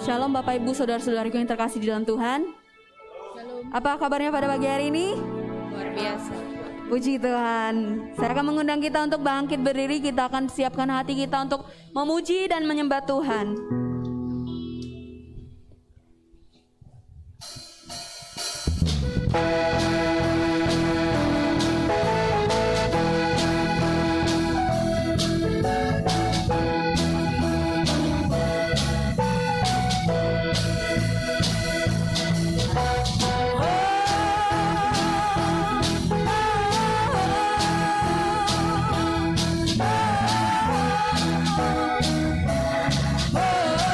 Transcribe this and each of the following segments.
Shalom Bapak Ibu Saudara-saudariku yang terkasih di dalam Tuhan. Shalom. Apa kabarnya pada pagi hari ini? Luar biasa. Puji Tuhan. Saya akan mengundang kita untuk bangkit berdiri. Kita akan siapkan hati kita untuk memuji dan menyembah Tuhan. Oh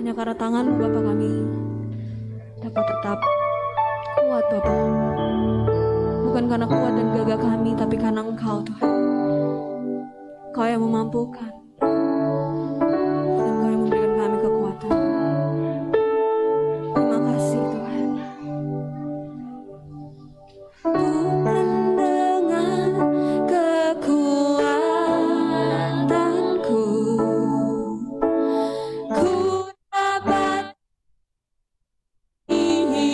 hanya karena tangan Bapa kami dapat tetap kuat Bapa. Bukan karena kuat dan gagah kami, tapi karena Engkau Tuhan. Engkau yang memampukan dan Engkau yang memberikan kami kekuatan. Terima kasih Tuhan. Bukan dengan kekuatanku ku dapat hidupku,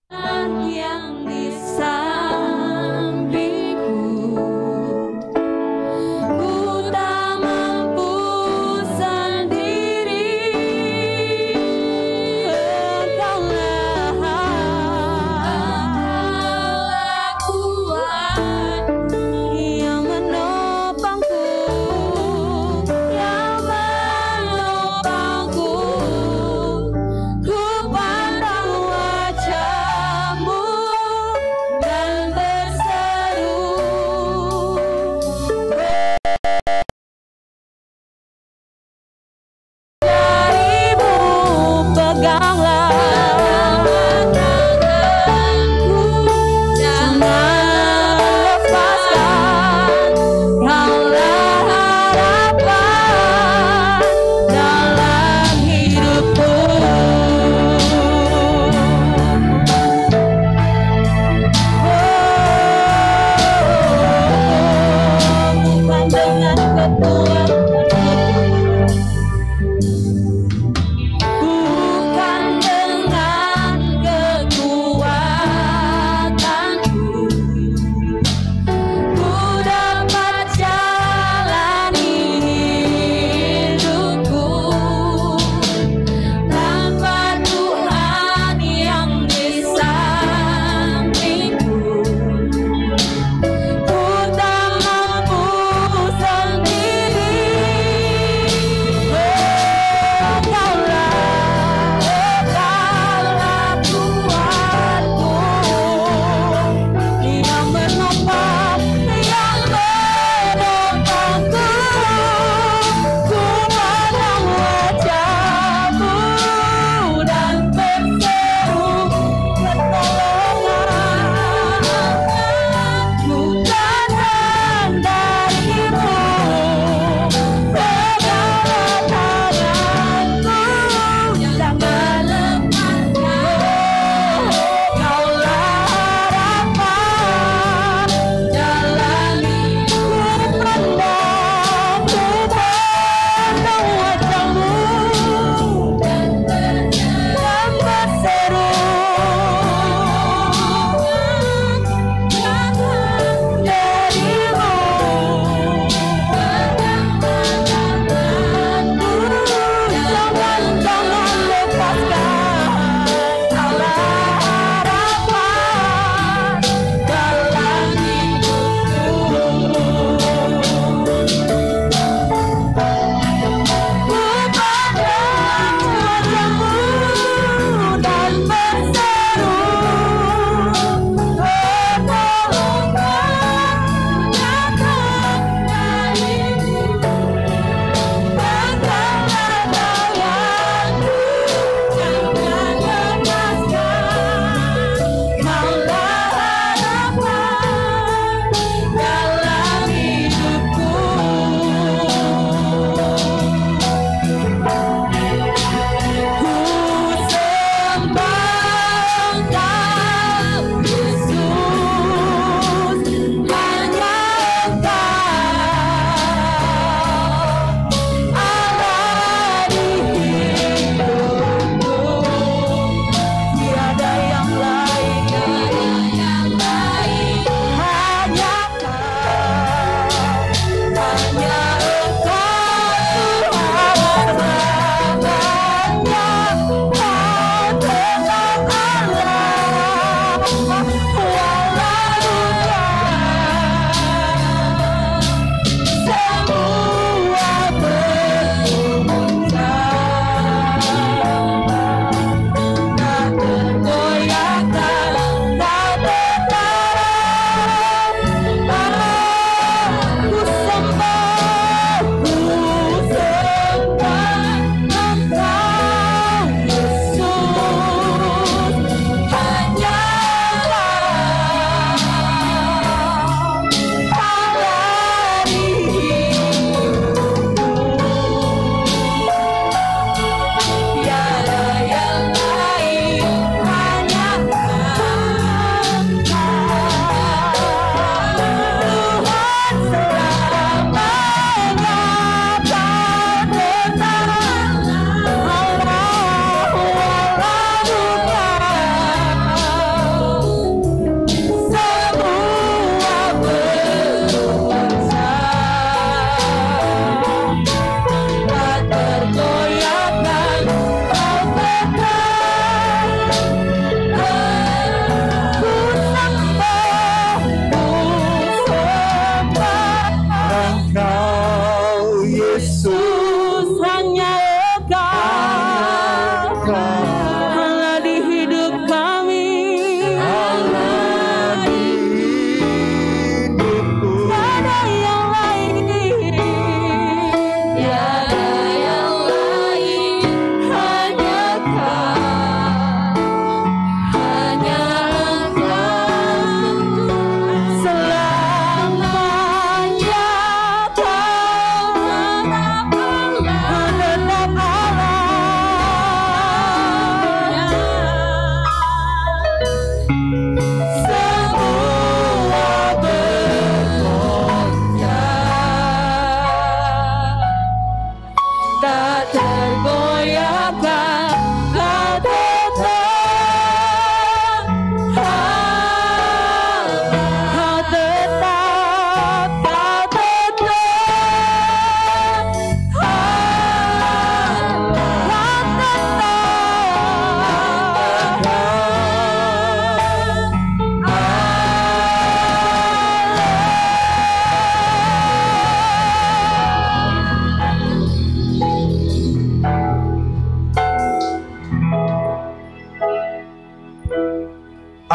Tuhan yang di sana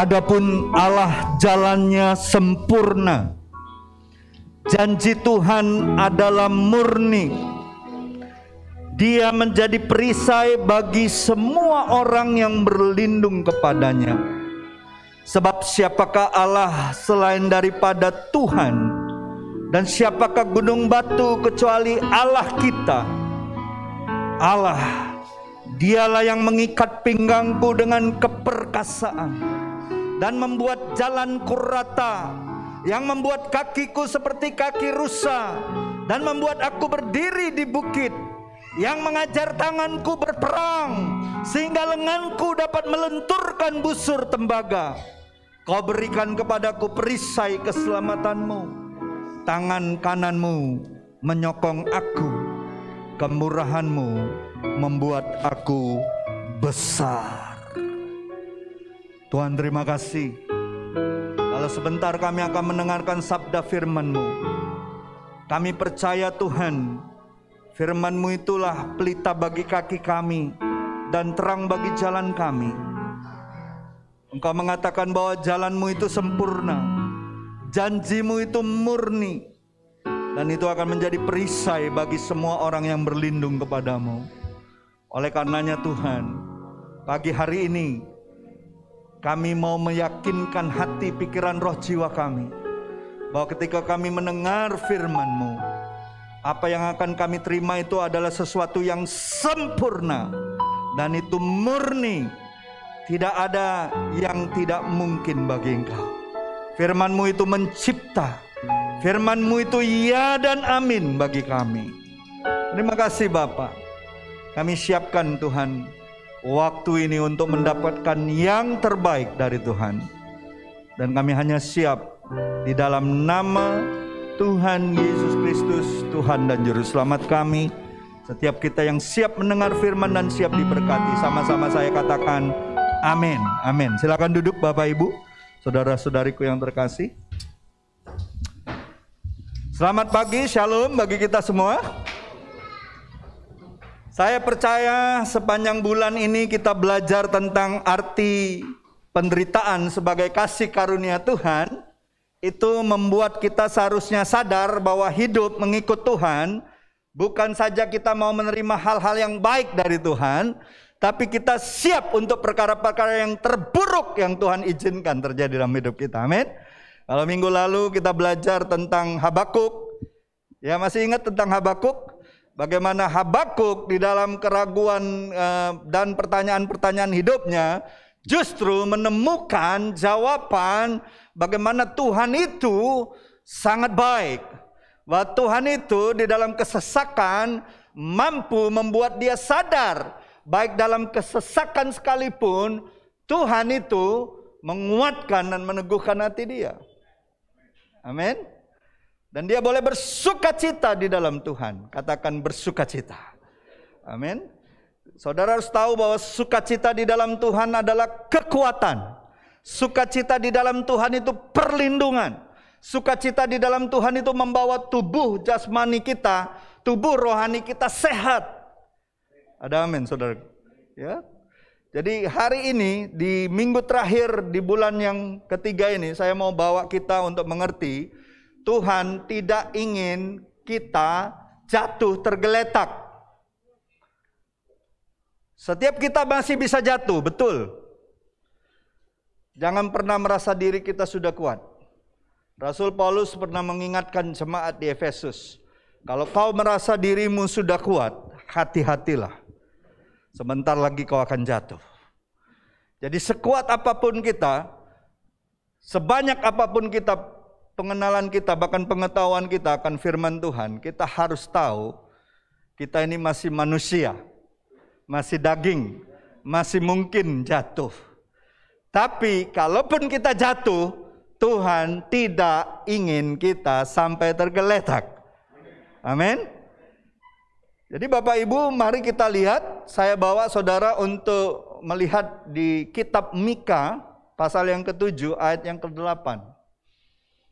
Adapun Allah jalannya sempurna. Janji Tuhan adalah murni. Dia menjadi perisai bagi semua orang yang berlindung kepadanya. Sebab siapakah Allah selain daripada Tuhan? Dan siapakah gunung batu kecuali Allah kita? Allah, dialah yang mengikat pinggangku dengan keperkasaan dan membuat jalanku rata, yang membuat kakiku seperti kaki rusa dan membuat aku berdiri di bukit, yang mengajar tanganku berperang sehingga lenganku dapat melenturkan busur tembaga. Kau berikan kepadaku perisai keselamatanmu, tangan kananmu menyokong aku, kemurahanmu membuat aku besar. Tuhan, terima kasih. Kalau sebentar kami akan mendengarkan sabda firman-Mu. Kami percaya Tuhan, firman-Mu itulah pelita bagi kaki kami dan terang bagi jalan kami. Engkau mengatakan bahwa jalan-Mu itu sempurna, janji-Mu itu murni, dan itu akan menjadi perisai bagi semua orang yang berlindung kepadamu. Oleh karenanya Tuhan, pagi hari ini kami mau meyakinkan hati, pikiran, roh, jiwa kami, bahwa ketika kami mendengar firman-Mu, apa yang akan kami terima itu adalah sesuatu yang sempurna, dan itu murni. Tidak ada yang tidak mungkin bagi Engkau. Firman-Mu itu mencipta, firman-Mu itu ya dan amin bagi kami. Terima kasih Bapa. Kami siapkan Tuhan waktu ini untuk mendapatkan yang terbaik dari Tuhan. Dan kami hanya siap di dalam nama Tuhan Yesus Kristus, Tuhan dan Juru Selamat kami. Setiap kita yang siap mendengar firman dan siap diberkati, sama-sama saya katakan amin, amin. Silakan duduk Bapak Ibu, saudara-saudariku yang terkasih. Selamat pagi, shalom bagi kita semua. Saya percaya sepanjang bulan ini kita belajar tentang arti penderitaan sebagai kasih karunia Tuhan. Itu membuat kita seharusnya sadar bahwa hidup mengikut Tuhan bukan saja kita mau menerima hal-hal yang baik dari Tuhan, tapi kita siap untuk perkara-perkara yang terburuk yang Tuhan izinkan terjadi dalam hidup kita. Amin. Kalau minggu lalu kita belajar tentang Habakuk, ya masih ingat tentang Habakuk? Bagaimana Habakuk di dalam keraguan dan pertanyaan-pertanyaan hidupnya justru menemukan jawaban bagaimana Tuhan itu sangat baik. Bahwa Tuhan itu di dalam kesesakan mampu membuat dia sadar, baik dalam kesesakan sekalipun Tuhan itu menguatkan dan meneguhkan hati dia. Amin. Dan dia boleh bersukacita di dalam Tuhan. Katakan bersukacita. Amin. Saudara harus tahu bahwa sukacita di dalam Tuhan adalah kekuatan. Sukacita di dalam Tuhan itu perlindungan. Sukacita di dalam Tuhan itu membawa tubuh jasmani kita, tubuh rohani kita sehat. Ada amin, saudara. Ya. Jadi hari ini di minggu terakhir di bulan yang ketiga ini saya mau bawa kita untuk mengerti Tuhan tidak ingin kita jatuh tergeletak. Setiap kita masih bisa jatuh, betul. Jangan pernah merasa diri kita sudah kuat. Rasul Paulus pernah mengingatkan jemaat di Efesus, kalau kau merasa dirimu sudah kuat, hati-hatilah. Sebentar lagi kau akan jatuh. Jadi sekuat apapun kita, sebanyak apapun kita, pengenalan kita, bahkan pengetahuan kita akan firman Tuhan, kita harus tahu kita ini masih manusia, masih daging, masih mungkin jatuh. Tapi kalaupun kita jatuh, Tuhan tidak ingin kita sampai tergeletak. Amin. Jadi Bapak Ibu, mari kita lihat, saya bawa saudara untuk melihat di kitab Mika, pasal yang ke-7, ayat yang ke-8.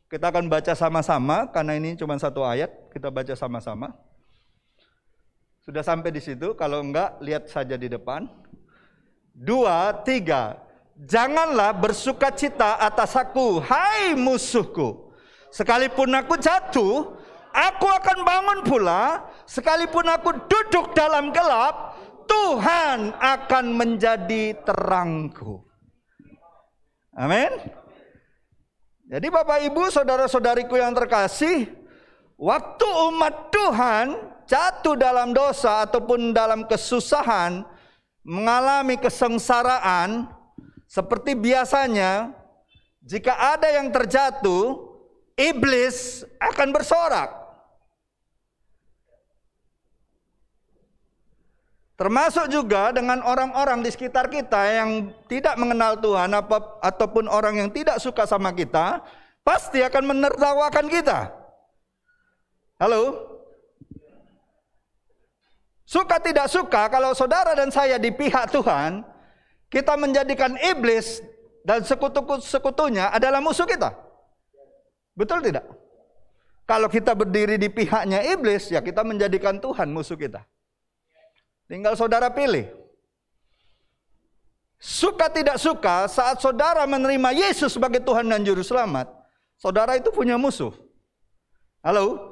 Kita akan baca sama-sama, karena ini cuma satu ayat, kita baca sama-sama. Sudah sampai di situ, kalau enggak, lihat saja di depan. 2, 3. Janganlah bersukacita atas aku, hai musuhku. Sekalipun aku jatuh, aku akan bangun pula. Sekalipun aku duduk dalam gelap, Tuhan akan menjadi terangku. Amin. Jadi Bapak Ibu, saudara-saudariku yang terkasih, waktu umat Tuhan jatuh dalam dosa ataupun dalam kesusahan, mengalami kesengsaraan, seperti biasanya, jika ada yang terjatuh, iblis akan bersorak. Termasuk juga dengan orang-orang di sekitar kita yang tidak mengenal Tuhan ataupun orang yang tidak suka sama kita, pasti akan menertawakan kita. Halo? Suka tidak suka, kalau saudara dan saya di pihak Tuhan, kita menjadikan iblis dan sekutu-sekutunya adalah musuh kita. Betul tidak? Kalau kita berdiri di pihaknya iblis, ya kita menjadikan Tuhan musuh kita. Tinggal saudara pilih. Suka tidak suka, saat saudara menerima Yesus sebagai Tuhan dan Juru Selamat, saudara itu punya musuh. Halo?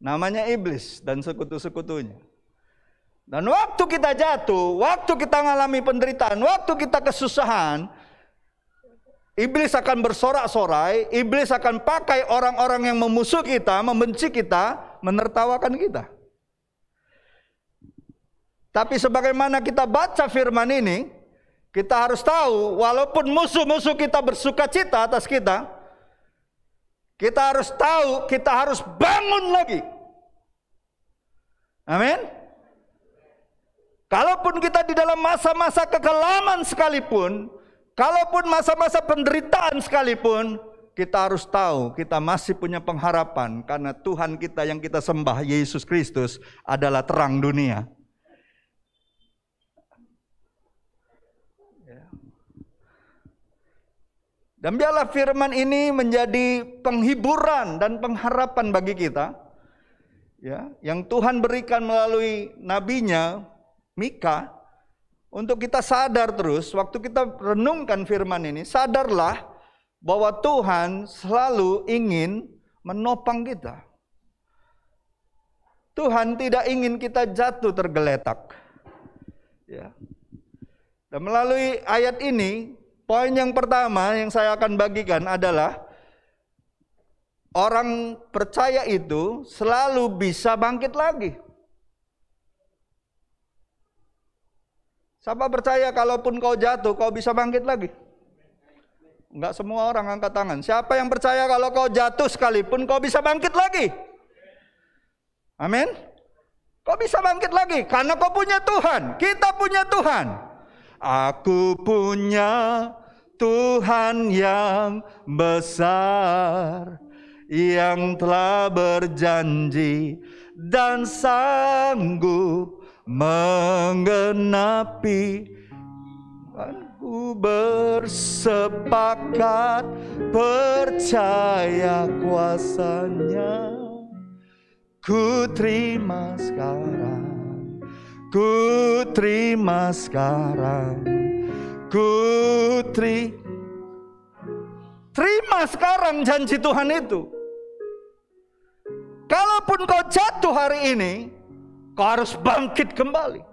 Namanya iblis dan sekutu-sekutunya. Dan waktu kita jatuh, waktu kita mengalami penderitaan, waktu kita kesusahan, iblis akan bersorak-sorai, iblis akan pakai orang-orang yang memusuh kita, membenci kita, menertawakan kita. Tapi sebagaimana kita baca firman ini, kita harus tahu, walaupun musuh-musuh kita bersukacita atas kita harus tahu, kita harus bangun lagi. Amin. Kalaupun kita di dalam masa-masa kekelaman sekalipun, kalaupun masa-masa penderitaan sekalipun, kita harus tahu kita masih punya pengharapan, karena Tuhan kita yang kita sembah, Yesus Kristus, adalah terang dunia. Dan biarlah firman ini menjadi penghiburan dan pengharapan bagi kita, ya, yang Tuhan berikan melalui nabinya Mika, untuk kita sadar terus waktu kita renungkan firman ini, sadarlah bahwa Tuhan selalu ingin menopang kita. Tuhan tidak ingin kita jatuh tergeletak. Ya. Dan melalui ayat ini, poin yang pertama yang saya akan bagikan adalah orang percaya itu selalu bisa bangkit lagi. Siapa percaya kalaupun kau jatuh, kau bisa bangkit lagi? Enggak semua orang angkat tangan. Siapa yang percaya kalau kau jatuh sekalipun, kau bisa bangkit lagi? Amin. Kau bisa bangkit lagi karena kau punya Tuhan. Kita punya Tuhan. Aku punya Tuhan yang besar, yang telah berjanji dan sanggup menggenapi. Aku bersepakat percaya kuasanya. Ku terima sekarang, ku terima sekarang, ku terima sekarang janji Tuhan itu. Kalaupun kau jatuh hari ini, kau harus bangkit kembali.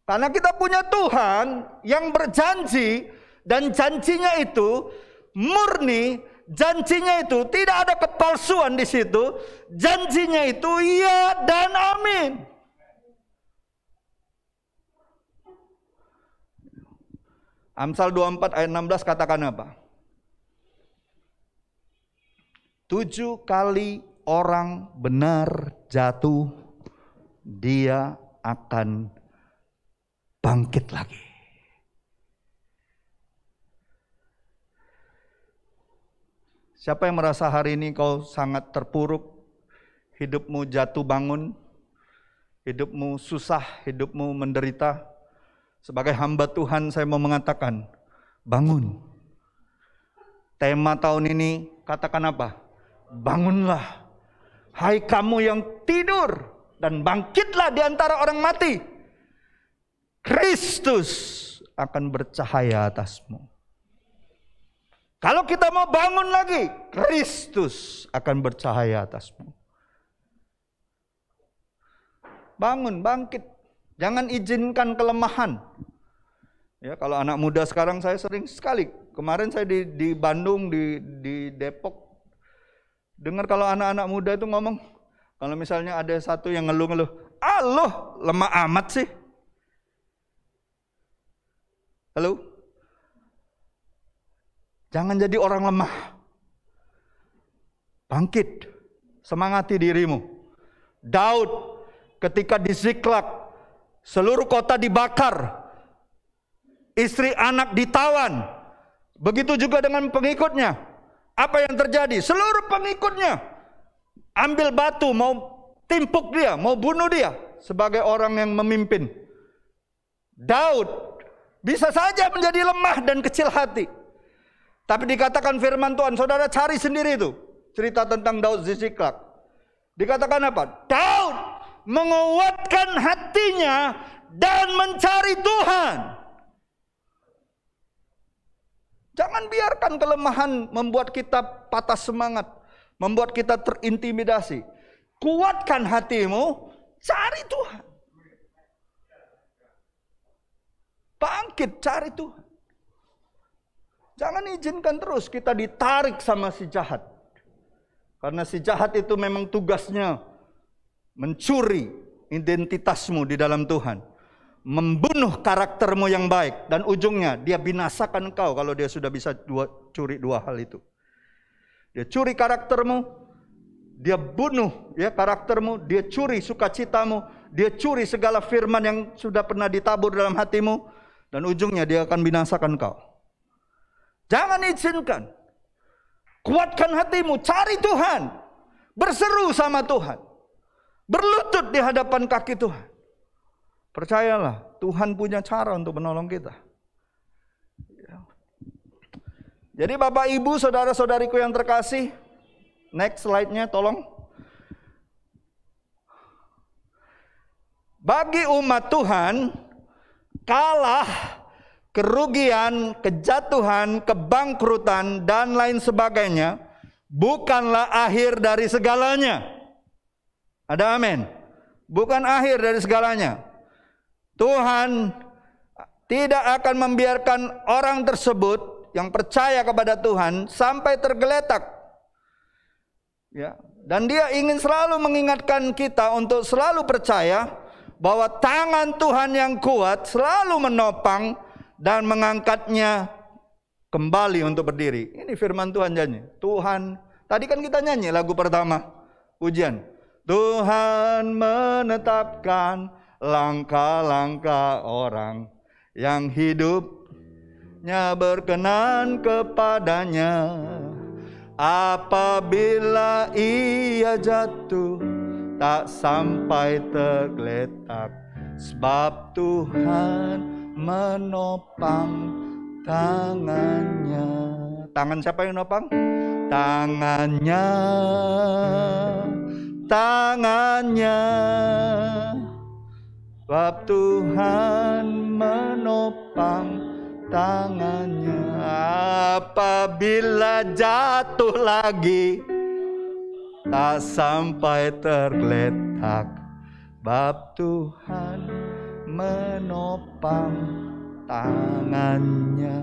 Karena kita punya Tuhan yang berjanji, dan janjinya itu murni, janjinya itu tidak ada kepalsuan di situ. Janjinya itu iya dan amin. Amsal 24 ayat 16 katakan apa? 7 kali orang benar jatuh, dia akan bangkit lagi. Siapa yang merasa hari ini kau sangat terpuruk, hidupmu jatuh bangun, hidupmu susah, hidupmu menderita? Sebagai hamba Tuhan saya mau mengatakan, bangun. Tema tahun ini katakan apa? Bangunlah, hai kamu yang tidur, dan bangkitlah di antara orang mati. Kristus akan bercahaya atasmu. Kalau kita mau bangun lagi, Kristus akan bercahaya atasmu. Bangun, bangkit. Jangan izinkan kelemahan. Ya, kalau anak muda sekarang saya sering sekali. Kemarin saya di Bandung, di Depok. Dengar kalau anak-anak muda itu ngomong, kalau misalnya ada satu yang ngeluh-ngeluh, loh lemah amat sih. Halo? Jangan jadi orang lemah. Bangkit, semangati dirimu. Daud ketika di Ziklag, seluruh kota dibakar, istri anak ditawan. Begitu juga dengan pengikutnya. Apa yang terjadi? Seluruh pengikutnya ambil batu, mau timpuk dia, mau bunuh dia sebagai orang yang memimpin. Daud bisa saja menjadi lemah dan kecil hati. Tapi dikatakan firman Tuhan, saudara cari sendiri itu. Cerita tentang Daud di Ziklag. Dikatakan apa? Daud menguatkan hatinya dan mencari Tuhan. Jangan biarkan kelemahan membuat kita patah semangat, membuat kita terintimidasi. Kuatkan hatimu, cari Tuhan. Bangkit, cari Tuhan. Jangan izinkan terus kita ditarik sama si jahat. Karena si jahat itu memang tugasnya mencuri identitasmu di dalam Tuhan. Membunuh karaktermu yang baik. Dan ujungnya dia binasakan engkau kalau dia sudah bisa curi dua hal itu. Dia curi karaktermu, dia bunuh ya karaktermu, dia curi sukacitamu, dia curi segala firman yang sudah pernah ditabur dalam hatimu. Dan ujungnya dia akan binasakan engkau. Jangan izinkan. Kuatkan hatimu, cari Tuhan. Berseru sama Tuhan. Berlutut di hadapan kaki Tuhan. Percayalah, Tuhan punya cara untuk menolong kita. Jadi Bapak Ibu, saudara-saudariku yang terkasih, next slide-nya tolong. Bagi umat Tuhan, kalah, kerugian, kejatuhan, kebangkrutan, dan lain sebagainya bukanlah akhir dari segalanya. Ada amin? Bukan akhir dari segalanya. Tuhan tidak akan membiarkan orang tersebut yang percaya kepada Tuhan sampai tergeletak. Ya, dan dia ingin selalu mengingatkan kita untuk selalu percaya bahwa tangan Tuhan yang kuat selalu menopang dan mengangkatnya kembali untuk berdiri. Ini firman Tuhan janji. Tuhan, tadi kan kita nyanyi lagu pertama, pujian. Tuhan menetapkan langkah-langkah orang yang hidupnya berkenan kepadanya. Apabila ia jatuh, tak sampai tergeletak, sebab Tuhan menopang tangannya. Tangan siapa yang nopang? Tangannya, tangannya. Sebab Tuhan menopang tangannya. Apabila jatuh lagi, tak sampai tergeletak, sebab Tuhan menopang tangannya.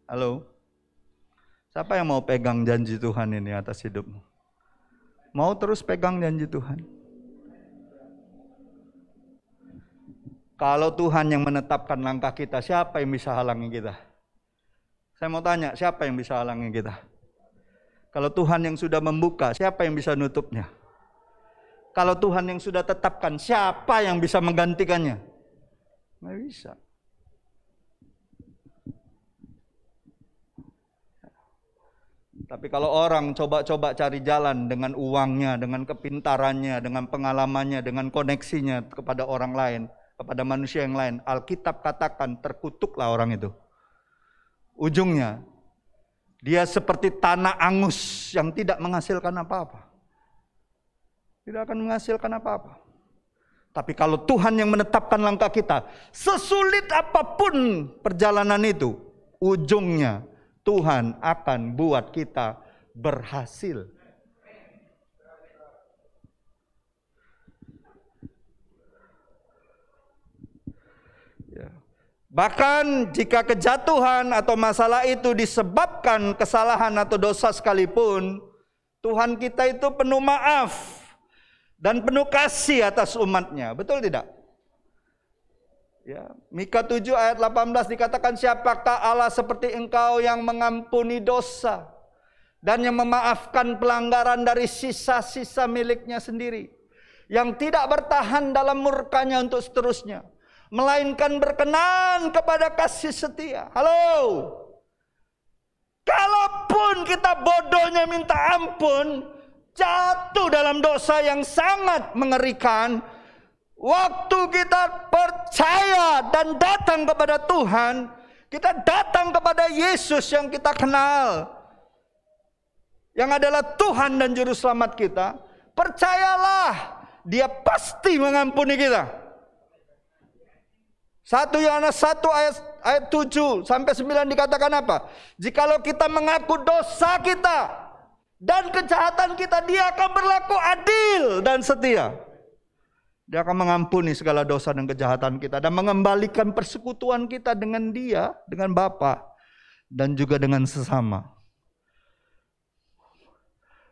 Halo? Siapa yang mau pegang janji Tuhan ini atas hidupmu? Mau terus pegang janji Tuhan? Kalau Tuhan yang menetapkan langkah kita, siapa yang bisa halangi kita? Saya mau tanya, siapa yang bisa halangi kita? Kalau Tuhan yang sudah membuka, siapa yang bisa nutupnya? Kalau Tuhan yang sudah tetapkan, siapa yang bisa menggantikannya? Nggak bisa. Tapi kalau orang coba-coba cari jalan dengan uangnya, dengan kepintarannya, dengan pengalamannya, dengan koneksinya kepada orang lain, kepada manusia yang lain, Alkitab katakan terkutuklah orang itu. Ujungnya, dia seperti tanah angus yang tidak menghasilkan apa-apa. Tidak akan menghasilkan apa-apa. Tapi kalau Tuhan yang menetapkan langkah kita, sesulit apapun perjalanan itu, ujungnya Tuhan akan buat kita berhasil. Ya. Bahkan jika kejatuhan atau masalah itu disebabkan kesalahan atau dosa sekalipun, Tuhan kita itu penuh maaf dan penuh kasih atas umatnya. Betul tidak? Ya, Mika 7 ayat 18 dikatakan, siapakah Allah seperti engkau yang mengampuni dosa dan yang memaafkan pelanggaran dari sisa-sisa miliknya sendiri, yang tidak bertahan dalam murkanya untuk seterusnya, melainkan berkenan kepada kasih setia. Halo. Kalaupun kita bodohnya minta ampun, jatuh dalam dosa yang sangat mengerikan, waktu kita percaya dan datang kepada Tuhan, kita datang kepada Yesus yang kita kenal, yang adalah Tuhan dan Juru Selamat kita, percayalah, Dia pasti mengampuni kita. 1 Yohanes 1 ayat 7 sampai 9 dikatakan apa? Jikalau kita mengaku dosa kita dan kejahatan kita, Dia akan berlaku adil dan setia. Dia akan mengampuni segala dosa dan kejahatan kita dan mengembalikan persekutuan kita dengan Dia, dengan Bapa, dan juga dengan sesama.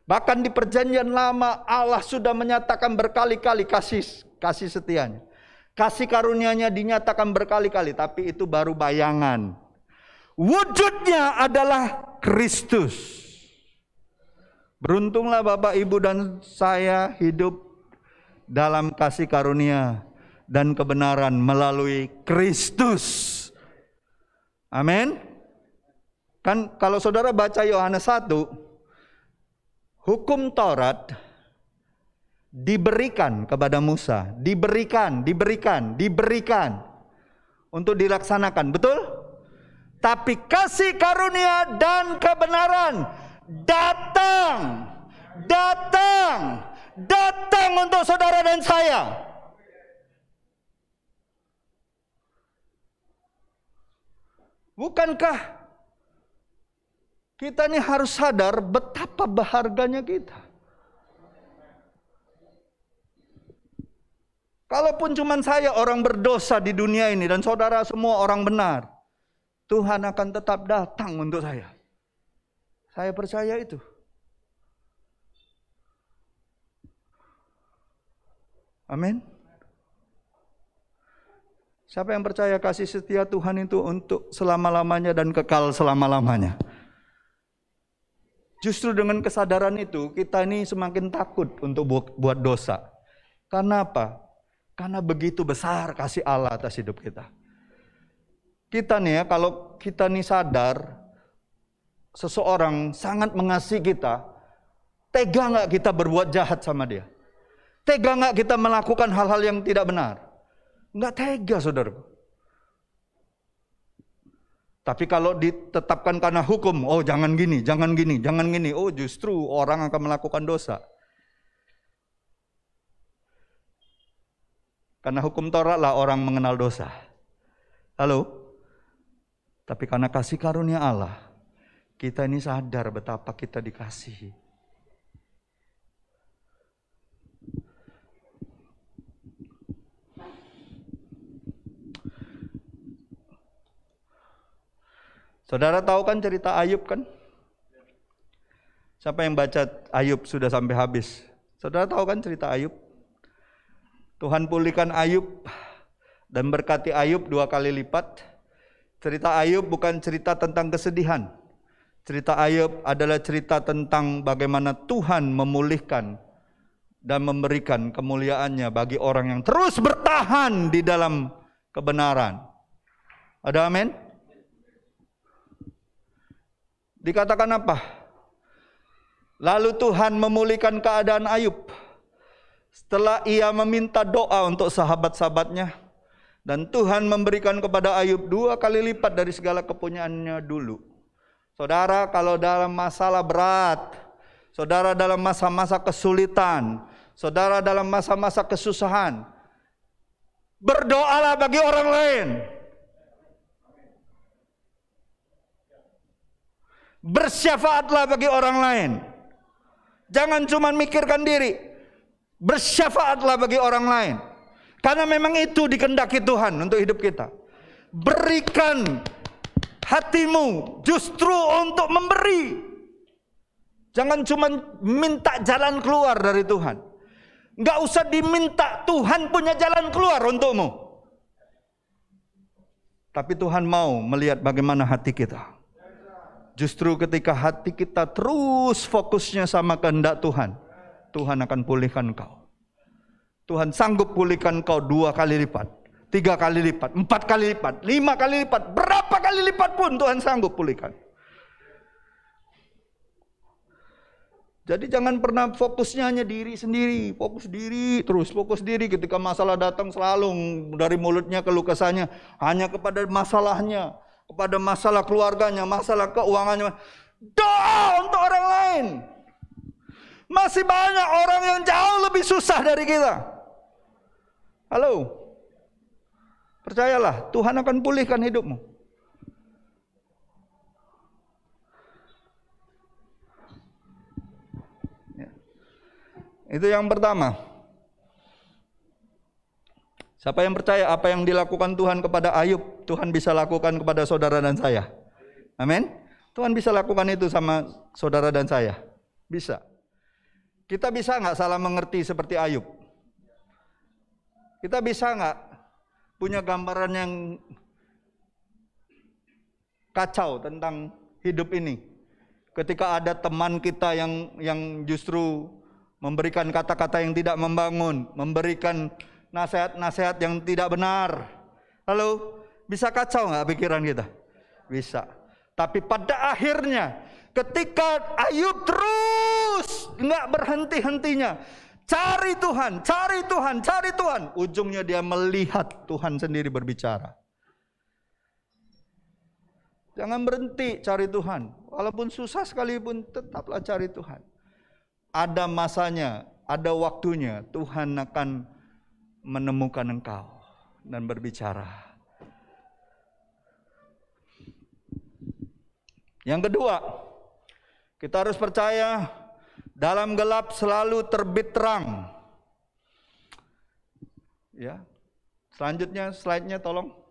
Bahkan di perjanjian lama Allah sudah menyatakan berkali-kali kasih setianya. Kasih karunia-Nya dinyatakan berkali-kali, tapi itu baru bayangan. Wujudnya adalah Kristus. Beruntunglah Bapak, Ibu, dan saya hidup dalam kasih karunia dan kebenaran melalui Kristus. Amin. Kan kalau saudara baca Yohanes 1, hukum Taurat diberikan kepada Musa, diberikan untuk dilaksanakan, betul? Tapi kasih karunia dan kebenaran datang untuk saudara dan saya. Bukankah kita ini harus sadar betapa berharganya kita? Kalaupun cuma saya orang berdosa di dunia ini dan saudara semua orang benar, Tuhan akan tetap datang untuk saya. Saya percaya itu. Amin. Siapa yang percaya kasih setia Tuhan itu untuk selama-lamanya dan kekal selama-lamanya? Justru dengan kesadaran itu kita ini semakin takut untuk buat dosa. Karena apa? Karena begitu besar kasih Allah atas hidup kita. Kita nih ya, kalau kita nih sadar seseorang sangat mengasihi kita, tega nggak kita berbuat jahat sama dia? Tega nggak kita melakukan hal-hal yang tidak benar? Nggak tega, saudara. Tapi kalau ditetapkan karena hukum, oh jangan gini, oh justru orang akan melakukan dosa. Karena hukum Taurat lah orang mengenal dosa. Halo? Tapi karena kasih karunia Allah, kita ini sadar betapa kita dikasihi. Saudara tahu kan cerita Ayub kan? Siapa yang baca Ayub sudah sampai habis? Saudara tahu kan cerita Ayub? Tuhan pulihkan Ayub dan berkati Ayub 2 kali lipat. Cerita Ayub bukan cerita tentang kesedihan. Cerita Ayub adalah cerita tentang bagaimana Tuhan memulihkan dan memberikan kemuliaannya bagi orang yang terus bertahan di dalam kebenaran. Ada amin? Dikatakan apa? Lalu Tuhan memulihkan keadaan Ayub setelah ia meminta doa untuk sahabat-sahabatnya, dan Tuhan memberikan kepada Ayub 2 kali lipat dari segala kepunyaannya dulu. Saudara, kalau dalam masalah berat, saudara dalam masa-masa kesulitan, saudara dalam masa-masa kesusahan, Berdoalah bagi orang lain. Bersyafaatlah bagi orang lain. Jangan cuma mikirkan diri. Bersyafaatlah bagi orang lain. Karena memang itu dikehendaki Tuhan untuk hidup kita. Berikan hatimu justru untuk memberi. Jangan cuma minta jalan keluar dari Tuhan. Nggak usah diminta, Tuhan punya jalan keluar untukmu. Tapi Tuhan mau melihat bagaimana hati kita. Justru ketika hati kita terus fokusnya sama kehendak Tuhan, Tuhan akan pulihkan kau. Tuhan sanggup pulihkan kau 2 kali lipat, 3 kali lipat, 4 kali lipat, 5 kali lipat, berapa kali lipat pun Tuhan sanggup pulihkan. Jadi jangan pernah fokusnya hanya diri sendiri, fokus diri ketika masalah datang selalu dari mulutnya keluh kesahnya hanya kepada masalahnya, kepada masalah keluarganya, masalah keuangannya. Doa untuk orang lain. Masih banyak orang yang jauh lebih susah dari kita. Halo. Percayalah, Tuhan akan pulihkan hidupmu. Itu yang pertama. Siapa yang percaya apa yang dilakukan Tuhan kepada Ayub, Tuhan bisa lakukan kepada saudara dan saya. Amin. Tuhan bisa lakukan itu sama saudara dan saya. Bisa. Kita bisa nggak salah mengerti seperti Ayub? Kita bisa nggak punya gambaran yang kacau tentang hidup ini? Ketika ada teman kita yang justru memberikan kata-kata yang tidak membangun, memberikan nasihat-nasihat yang tidak benar. Halo, bisa kacau nggak pikiran kita? Bisa. Tapi pada akhirnya, ketika Ayub terus nggak berhenti-hentinya, cari Tuhan, cari Tuhan, cari Tuhan, ujungnya dia melihat Tuhan sendiri berbicara. Jangan berhenti cari Tuhan, walaupun susah sekalipun tetaplah cari Tuhan. Ada masanya, ada waktunya Tuhan akan menemukan engkau dan berbicara. Yang kedua, kita harus percaya dalam gelap selalu terbit terang. Ya. Selanjutnya slide-nya tolong.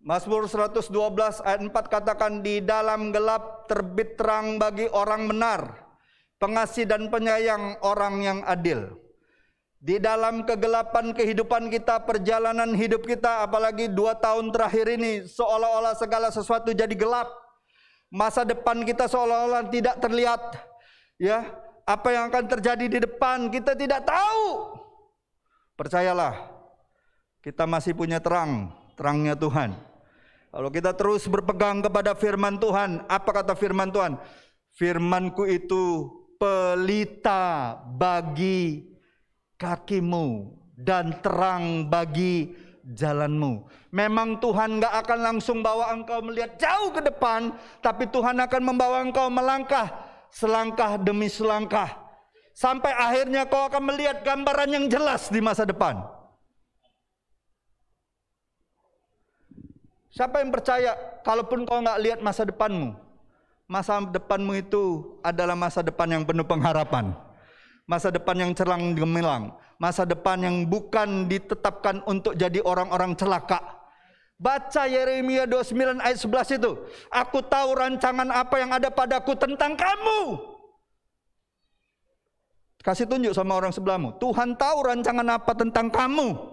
Mazmur 112 ayat 4 katakan, di dalam gelap terbit terang bagi orang benar, pengasih dan penyayang orang yang adil. Di dalam kegelapan kehidupan kita, perjalanan hidup kita, apalagi 2 tahun terakhir ini, seolah-olah segala sesuatu jadi gelap. Masa depan kita seolah-olah tidak terlihat. Ya, apa yang akan terjadi di depan kita tidak tahu. Percayalah, kita masih punya terang, terangnya Tuhan. Kalau kita terus berpegang kepada firman Tuhan, apa kata firman Tuhan? Firman-Ku itu pelita bagi kakimu dan terang bagi jalanmu. Memang Tuhan gak akan langsung bawa engkau melihat jauh ke depan, tapi Tuhan akan membawa engkau melangkah selangkah demi selangkah, sampai akhirnya kau akan melihat gambaran yang jelas di masa depan. Siapa yang percaya, kalaupun kau nggak lihat masa depanmu itu adalah masa depan yang penuh pengharapan, masa depan yang cerang gemilang, masa depan yang bukan ditetapkan untuk jadi orang-orang celaka. Baca Yeremia 29 ayat 11 itu. Aku tahu rancangan apa yang ada padaku tentang kamu. Kasih tunjuk sama orang sebelahmu. Tuhan tahu rancangan apa tentang kamu.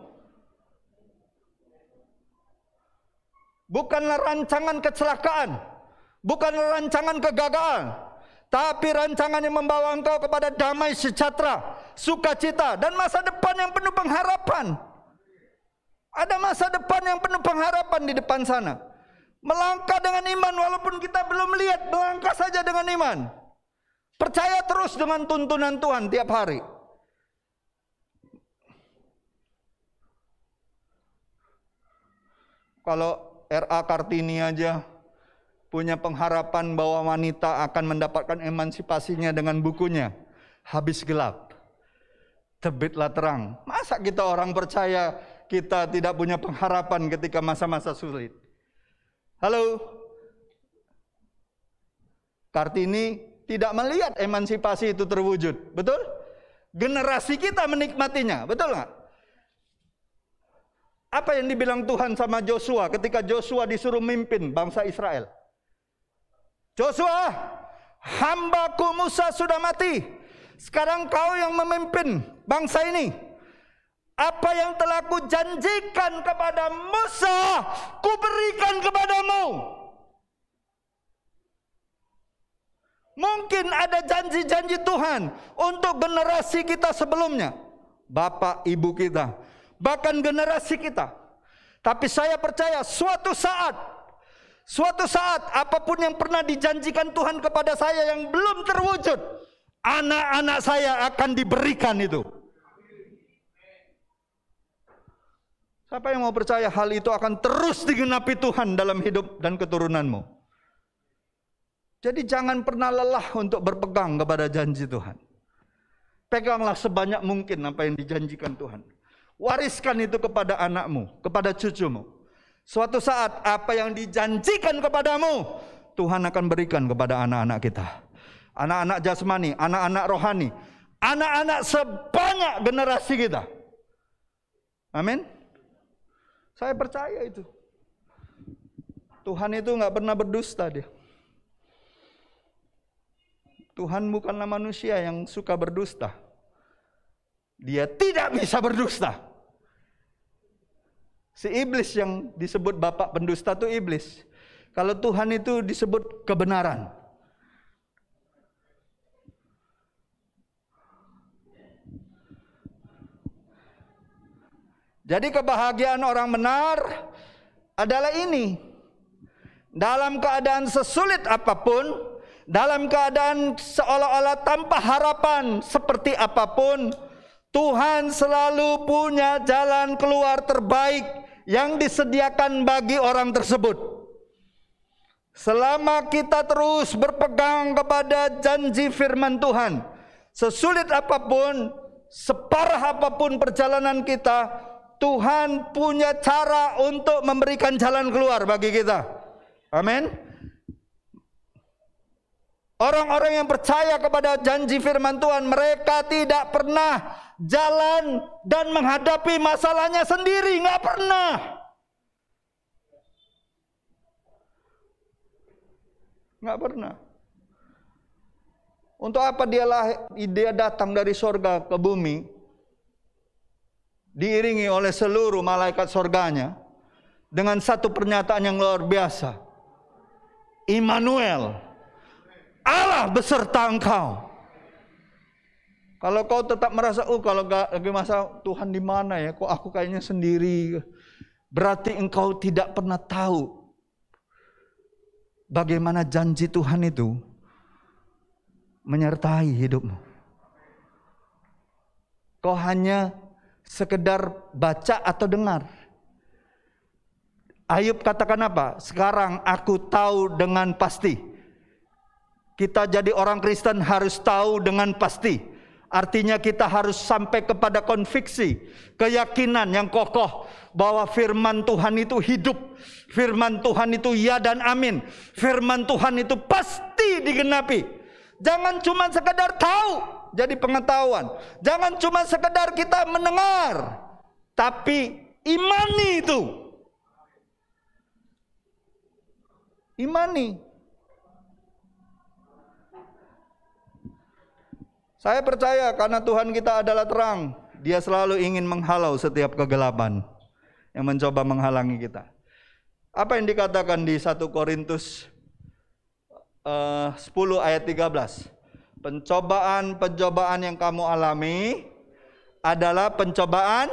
Bukanlah rancangan kecelakaan, bukanlah rancangan kegagalan, tapi rancangan yang membawa engkau kepada damai sejahtera, sukacita, dan masa depan yang penuh pengharapan. Ada masa depan yang penuh pengharapan di depan sana. Melangkah dengan iman walaupun kita belum melihat, melangkah saja dengan iman. Percaya terus dengan tuntunan Tuhan tiap hari. Kalau R.A. Kartini aja punya pengharapan bahwa wanita akan mendapatkan emansipasinya dengan bukunya Habis Gelap. terbitlah terang. Masa kita orang percaya kita tidak punya pengharapan ketika masa-masa sulit? Halo? Kartini tidak melihat emansipasi itu terwujud, betul? Generasi kita menikmatinya, betul nggak? Apa yang dibilang Tuhan sama Joshua ketika Joshua disuruh mimpin bangsa Israel? Joshua, hambaku Musa sudah mati. Sekarang kau yang memimpin bangsa ini. Apa yang telah kujanjikan kepada Musa, kuberikan kepadamu. Mungkin ada janji-janji Tuhan untuk generasi kita sebelumnya, bapak ibu kita, bahkan generasi kita. Tapi saya percaya suatu saat apapun yang pernah dijanjikan Tuhan kepada saya yang belum terwujud, anak-anak saya akan diberikan itu. Siapa yang mau percaya hal itu akan terus digenapi Tuhan dalam hidup dan keturunanmu? Jadi jangan pernah lelah untuk berpegang kepada janji Tuhan. Peganglah sebanyak mungkin apa yang dijanjikan Tuhan. Wariskan itu kepada anakmu, kepada cucumu. Suatu saat apa yang dijanjikan kepadamu, Tuhan akan berikan kepada anak-anak kita. Anak-anak jasmani, anak-anak rohani, anak-anak sebanyak generasi kita. Amin. Saya percaya itu. Tuhan itu nggak pernah berdusta dia. Tuhan bukanlah manusia yang suka berdusta. Dia tidak bisa berdusta. Si iblis yang disebut bapak pendusta itu iblis. Kalau Tuhan itu disebut kebenaran. Jadi kebahagiaan orang benar adalah ini. Dalam keadaan sesulit apapun, dalam keadaan seolah-olah tanpa harapan seperti apapun, Tuhan selalu punya jalan keluar terbaik yang disediakan bagi orang tersebut. Selama kita terus berpegang kepada janji firman Tuhan, sesulit apapun, separah apapun perjalanan kita, Tuhan punya cara untuk memberikan jalan keluar bagi kita. Amin. Orang-orang yang percaya kepada janji firman Tuhan, mereka tidak pernah jalan dan menghadapi masalahnya sendiri, nggak pernah. Nggak pernah. Untuk apa dia datang dari sorga ke bumi, diiringi oleh seluruh malaikat sorganya, dengan satu pernyataan yang luar biasa. Immanuel, Allah beserta engkau. Kalau kau tetap merasa, kalau gak lagi masa Tuhan di mana ya? Kok aku kayaknya sendiri? Berarti engkau tidak pernah tahu bagaimana janji Tuhan itu menyertai hidupmu. Kau hanya sekedar baca atau dengar. Ayub katakan apa? Sekarang aku tahu dengan pasti. Kita jadi orang Kristen harus tahu dengan pasti. Artinya kita harus sampai kepada konviksi, keyakinan yang kokoh bahwa firman Tuhan itu hidup. Firman Tuhan itu ya dan amin. Firman Tuhan itu pasti digenapi. Jangan cuma sekedar tahu, jadi pengetahuan. Jangan cuma sekedar kita mendengar, tapi imani itu. Imani. Saya percaya karena Tuhan kita adalah terang, Dia selalu ingin menghalau setiap kegelapan yang mencoba menghalangi kita. Apa yang dikatakan di 1 Korintus 10 ayat 13? Pencobaan-pencobaan yang kamu alami adalah pencobaan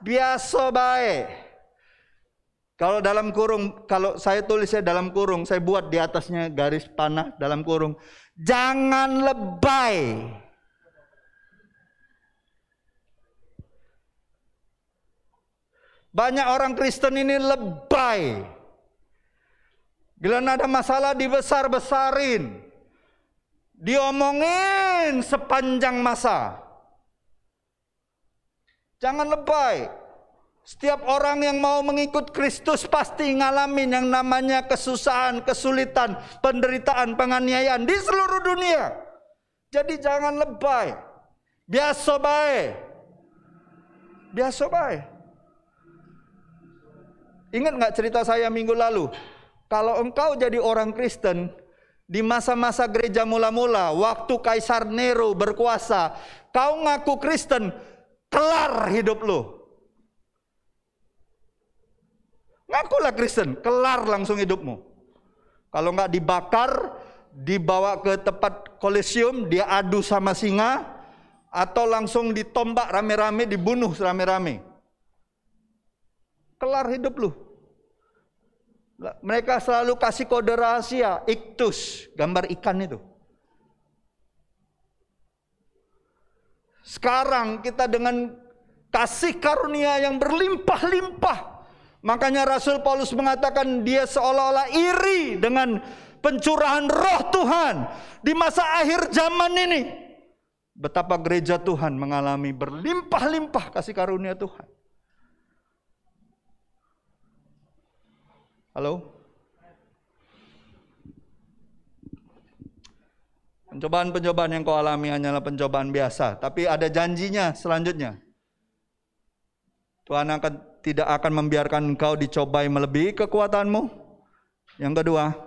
biasa baik. Kalau dalam kurung, kalau saya tulisnya dalam kurung, saya buat di atasnya garis panah dalam kurung. Jangan lebay. Banyak orang Kristen ini lebay. Bila ada masalah dibesar-besarin, diomongin sepanjang masa. Jangan lebay. Setiap orang yang mau mengikut Kristus pasti ngalamin yang namanya kesusahan, kesulitan, penderitaan, penganiayaan di seluruh dunia. Jadi jangan lebay. Biasa baik. Biasa baik. Ingat nggak cerita saya minggu lalu? Kalau engkau jadi orang Kristen di masa-masa gereja mula-mula, waktu Kaisar Nero berkuasa, kau ngaku Kristen, kelar hidup lu. Ngakulah Kristen, kelar langsung hidupmu. Kalau nggak dibakar, dibawa ke tempat kolosium, dia adu sama singa, atau langsung ditombak rame-rame, dibunuh rame-rame. Kelar hidup lu. Mereka selalu kasih kode rahasia, iktus, gambar ikan itu. Sekarang kita dengan kasih karunia yang berlimpah-limpah, makanya Rasul Paulus mengatakan dia seolah-olah iri dengan pencurahan roh Tuhan di masa akhir zaman ini. Betapa gereja Tuhan mengalami berlimpah-limpah kasih karunia Tuhan. Halo? Pencobaan-pencobaan yang kau alami hanyalah pencobaan biasa, tapi ada janjinya selanjutnya. Tuhan tidak akan membiarkan engkau dicobai melebihi kekuatanmu. Yang kedua,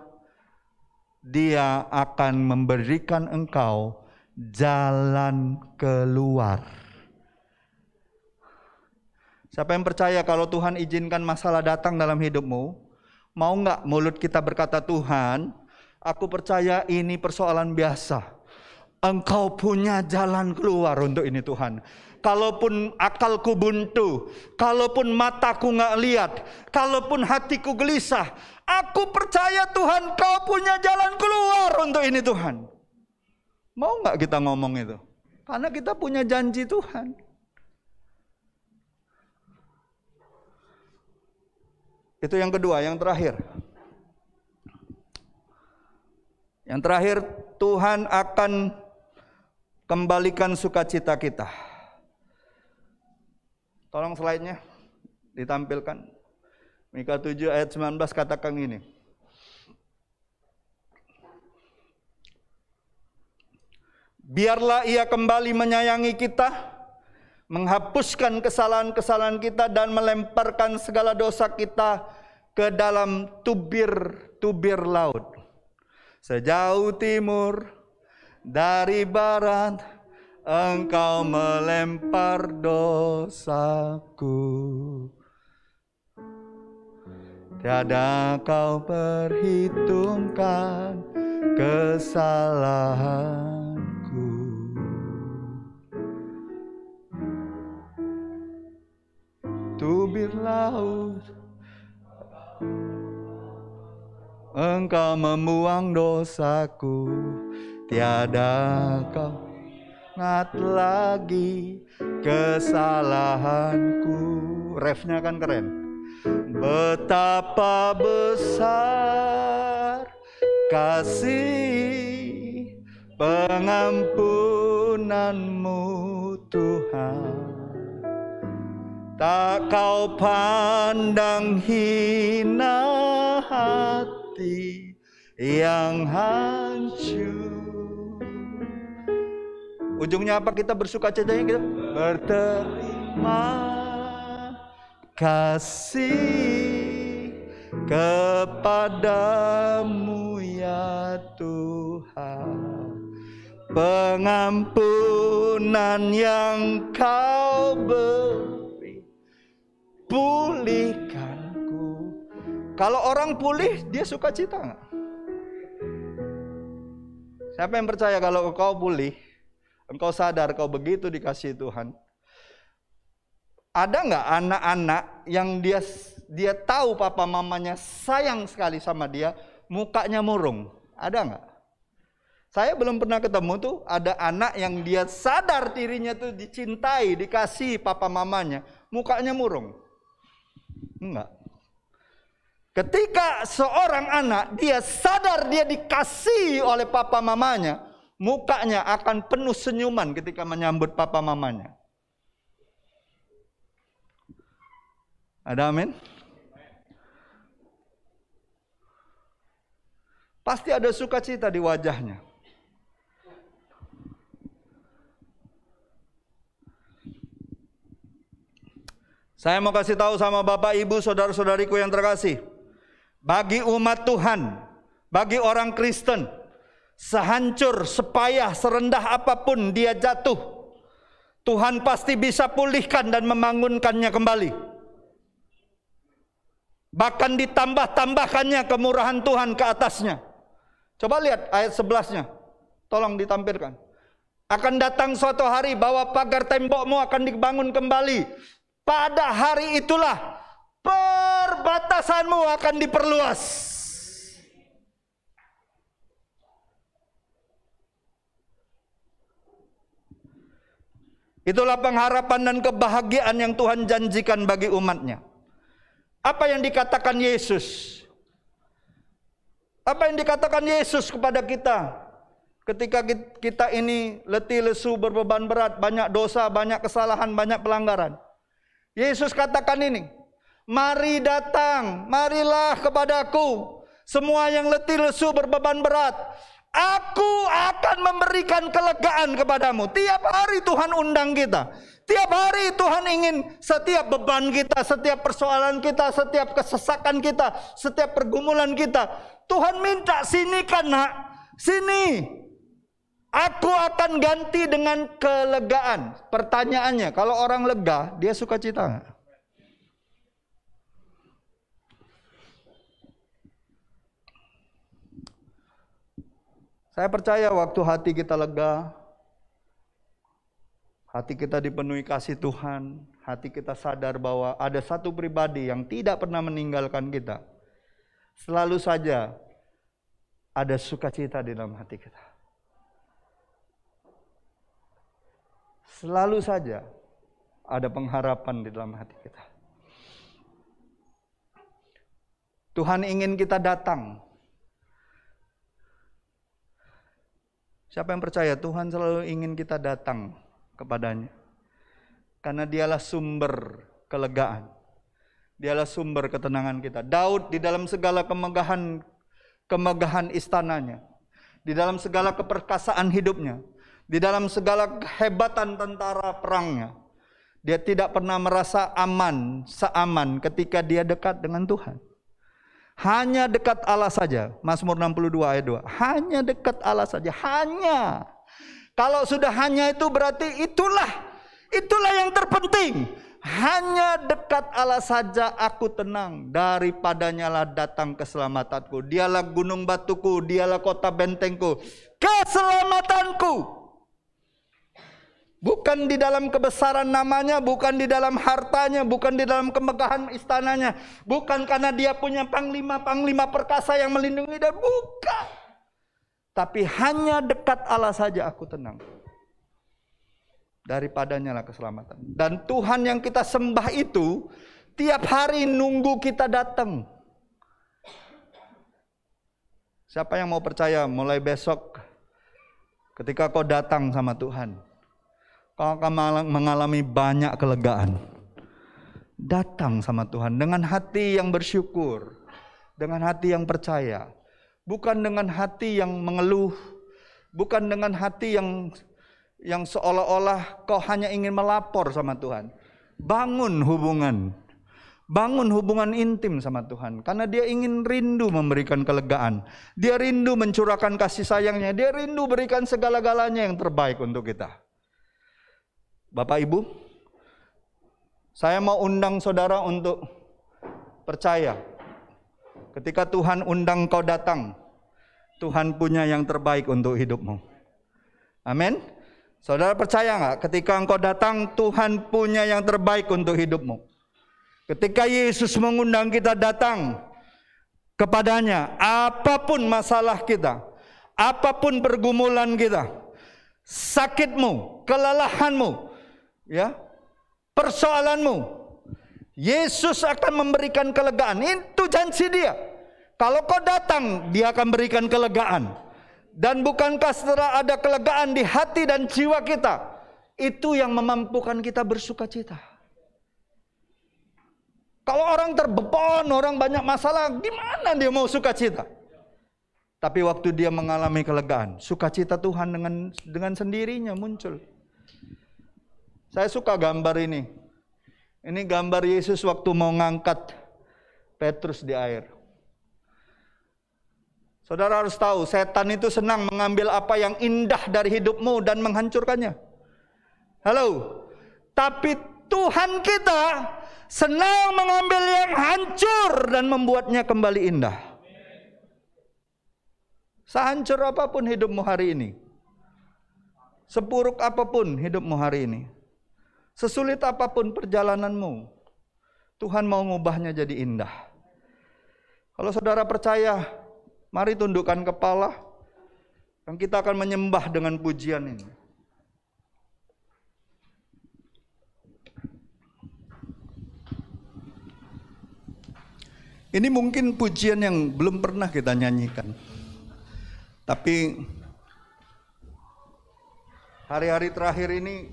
Dia akan memberikan engkau jalan keluar. Siapa yang percaya kalau Tuhan izinkan masalah datang dalam hidupmu, mau nggak mulut kita berkata, Tuhan, aku percaya ini persoalan biasa. Engkau punya jalan keluar untuk ini Tuhan. Kalaupun akalku buntu, kalaupun mataku nggak lihat, kalaupun hatiku gelisah, aku percaya Tuhan, Kau punya jalan keluar untuk ini Tuhan. Mau nggak kita ngomong itu? Karena kita punya janji Tuhan. Itu yang kedua, yang terakhir. Yang terakhir, Tuhan akan kembalikan sukacita kita. Tolong slide-nya ditampilkan. Mika 7 ayat 19 katakan ini. Biarlah Ia kembali menyayangi kita, menghapuskan kesalahan-kesalahan kita dan melemparkan segala dosa kita ke dalam tubir laut. Sejauh timur dari barat, Engkau melempar dosaku. Tiada Kau perhitungkan kesalahanku. Tubir laut, Engkau membuang dosaku. Tiada Kau ingat lagi kesalahanku. Refnya kan keren. Betapa besar kasih pengampunanmu Tuhan. Tak Kau pandang hina hati yang hancur. Ujungnya apa? Kita bersuka citanya, kita berterima kasih kepadamu ya Tuhan. Pengampunan yang Kau beri, pulihkanku. Kalau orang pulih, dia suka cita nggak? Siapa yang percaya kalau kau pulih, engkau sadar kau begitu dikasihi Tuhan? Ada nggak anak-anak yang dia tahu papa mamanya sayang sekali sama dia, mukanya murung? Ada nggak? Saya belum pernah ketemu tuh ada anak yang dia sadar dirinya tuh dicintai, dikasihi papa mamanya, mukanya murung. Enggak. Ketika seorang anak dia sadar dia dikasihi oleh papa mamanya, mukanya akan penuh senyuman ketika menyambut papa mamanya. Ada amin? Pasti ada sukacita di wajahnya. Saya mau kasih tahu sama Bapak, Ibu, saudara-saudariku yang terkasih. Bagi umat Tuhan, bagi orang Kristen, sehancur, sepayah, serendah apapun dia jatuh, Tuhan pasti bisa pulihkan dan membangunkannya kembali. Bahkan ditambah-tambahkannya kemurahan Tuhan ke atasnya. Coba lihat ayat 11-nya. Tolong ditampilkan. Akan datang suatu hari bahwa pagar tembokmu akan dibangun kembali. Pada hari itulah perbatasanmu akan diperluas. Itulah pengharapan dan kebahagiaan yang Tuhan janjikan bagi umatnya. Apa yang dikatakan Yesus? Apa yang dikatakan Yesus kepada kita? Ketika kita ini letih, lesu, berbeban berat, banyak dosa, banyak kesalahan, banyak pelanggaran. Yesus katakan ini, mari datang, marilah kepadaku, semua yang letih, lesu, berbeban berat. Aku akan memberikan kelegaan kepadamu. Tiap hari Tuhan undang kita. Tiap hari Tuhan ingin setiap beban kita, setiap persoalan kita, setiap kesesakan kita, setiap pergumulan kita. Tuhan minta, sini kan nak, sini. Aku akan ganti dengan kelegaan. Pertanyaannya, kalau orang lega, dia sukacita nggak? Saya percaya waktu hati kita lega, hati kita dipenuhi kasih Tuhan, hati kita sadar bahwa ada satu pribadi yang tidak pernah meninggalkan kita. Selalu saja ada sukacita di dalam hati kita. Selalu saja ada pengharapan di dalam hati kita. Tuhan ingin kita datang. Siapa yang percaya Tuhan selalu ingin kita datang kepadanya? Karena dialah sumber kelegaan. Dialah sumber ketenangan kita. Daud di dalam segala kemegahan istananya, di dalam segala keperkasaan hidupnya, di dalam segala kehebatan tentara perangnya, dia tidak pernah merasa seaman ketika dia dekat dengan Tuhan. Hanya dekat Allah saja. Mazmur 62 ayat 2. Hanya dekat Allah saja. Hanya. Kalau sudah hanya itu berarti itulah yang terpenting. Hanya dekat Allah saja aku tenang. Daripadanya lah datang keselamatanku. Dialah gunung batuku, dialah kota bentengku, keselamatanku. Bukan di dalam kebesaran namanya, bukan di dalam hartanya, bukan di dalam kemegahan istananya, bukan karena dia punya panglima-panglima perkasa yang melindungi dia, bukan. Tapi hanya dekat Allah saja aku tenang. Daripadanya lah keselamatan. Dan Tuhan yang kita sembah itu tiap hari nunggu kita datang. Siapa yang mau percaya mulai besok ketika kau datang sama Tuhan, kau akan mengalami banyak kelegaan. Datang sama Tuhan dengan hati yang bersyukur, dengan hati yang percaya, bukan dengan hati yang mengeluh, bukan dengan hati yang seolah-olah kau hanya ingin melapor sama Tuhan. Bangun hubungan intim sama Tuhan, karena dia ingin rindu memberikan kelegaan. Dia rindu mencurahkan kasih sayangnya, dia rindu berikan segala-galanya yang terbaik untuk kita. Bapak Ibu, saya mau undang saudara untuk percaya. Ketika Tuhan undang kau datang, Tuhan punya yang terbaik untuk hidupmu. Amin. Saudara percaya nggak? Ketika engkau datang, Tuhan punya yang terbaik untuk hidupmu. Ketika Yesus mengundang kita datang kepadanya, apapun masalah kita, apapun pergumulan kita, sakitmu, kelelahanmu, ya, persoalanmu, Yesus akan memberikan kelegaan. Itu janji dia. Kalau kau datang, dia akan berikan kelegaan. Dan bukankah setelah ada kelegaan di hati dan jiwa kita, itu yang memampukan kita bersuka cita. Kalau orang terbebon, orang banyak masalah, gimana dia mau sukacita? Tapi waktu dia mengalami kelegaan, sukacita Tuhan dengan sendirinya muncul. Saya suka gambar ini. Ini gambar Yesus waktu mau ngangkat Petrus di air. Saudara harus tahu, setan itu senang mengambil apa yang indah dari hidupmu dan menghancurkannya. Halo. Tapi Tuhan kita senang mengambil yang hancur dan membuatnya kembali indah. Sehancur apapun hidupmu hari ini, seburuk apapun hidupmu hari ini, sesulit apapun perjalananmu, Tuhan mau ngubahnya jadi indah. Kalau saudara percaya, mari tundukkan kepala, dan kita akan menyembah dengan pujian ini. Ini mungkin pujian yang belum pernah kita nyanyikan. Tapi hari-hari terakhir ini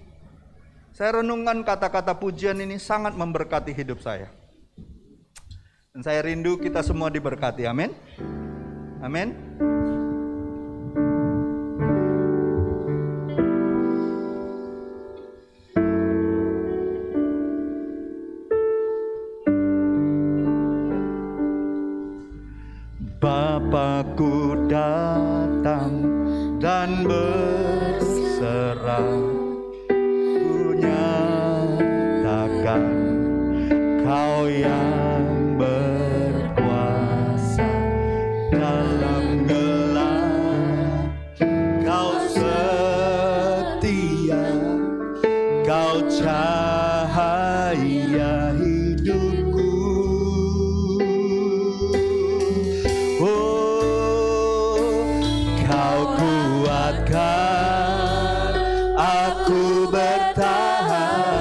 saya renungkan kata-kata pujian ini sangat memberkati hidup saya. Dan saya rindu kita semua diberkati. Amin. Amin. Bapakku datang dan berserah, ku nyatakan Kau yang berkuasa dalam gelap, Kau setia, Kau cahaya hidupku. Aku bertahan,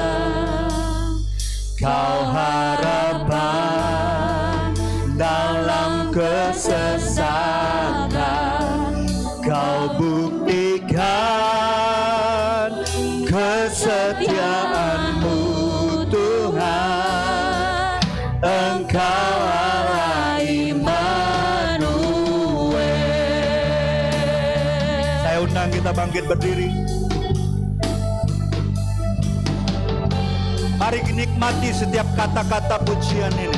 Kau harapan dalam kesesakan, Kau buktikan kesetiaan-Mu Tuhan, Engkau Allah Immanuel. Saya undang kita bangkit berdiri. Mari nikmati setiap kata-kata pujian ini.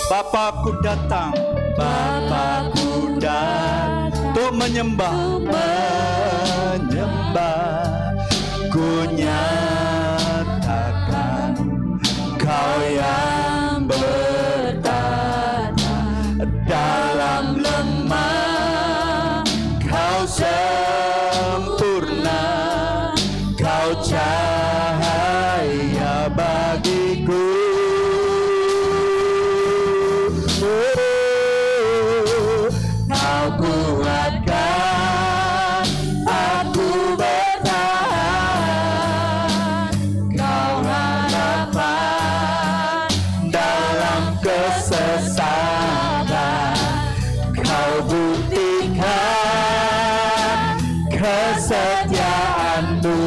Bapakku datang, Bapakku datang untuk menyembah, ku nyatakan Kau yang bertata dalam lemah, Kau sempurna, Kau cahaya bagiku. Kau kuatkan aku bertahan, Kau harapan dalam kesesakan, Kau buktikan kesetiaan-Mu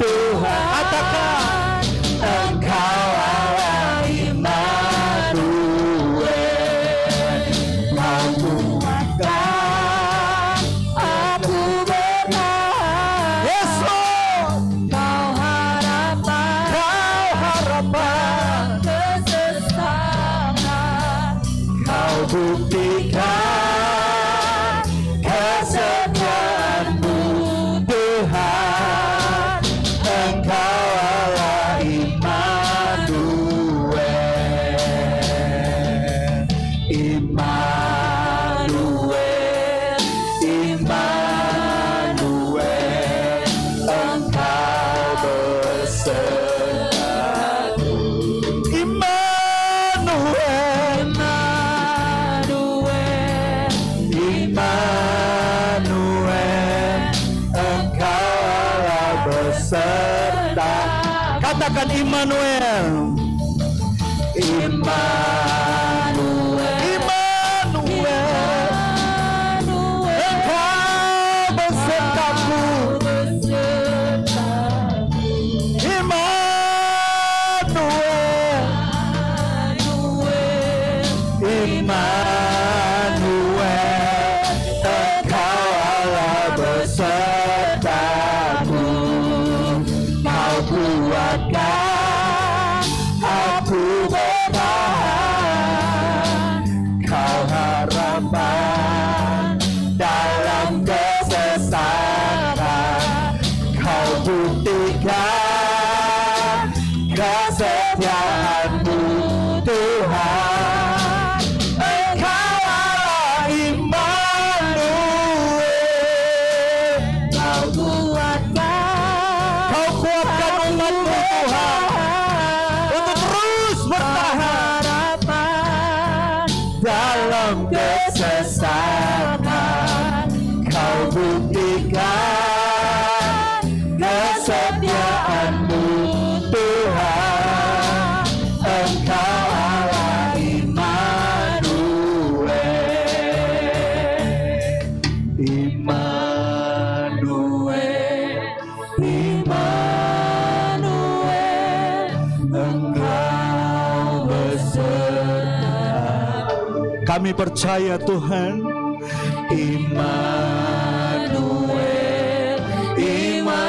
Tuhan. Katakan, Engkau Allah Immanuel. Kau kuatkan aku bertahan, yes Lord. Kau harapan kesesakan, Kau buktikan kesetiaan-Mu Tuhan, Engkau Allah Immanuel. Immanuel, Immanuel, Engkau besertaku. Immanuel, Immanuel, Engkau Allah beserta. Katakan Immanuel. Immanuel, Immanuel, Engkau besertaku. Immanuel, Immanuel, Engkau Allah besertaku. Kau kuatkan aku bertahan, Kau harapan dalam kesesatan. Kau buktikan kesetiaan-Mu Tuhan. Engkau Allah Immanuel. Kau kuatkan umat-Mu Tuhan untuk terus bertahan dalam kesesatan. Kau buktikan kesetiaan-Mu Tuhan. Engkau Allah Immanuel. Immanuel, Immanuel, Engkau beserta. Kami percaya Tuhan. Immanuel, Immanuel,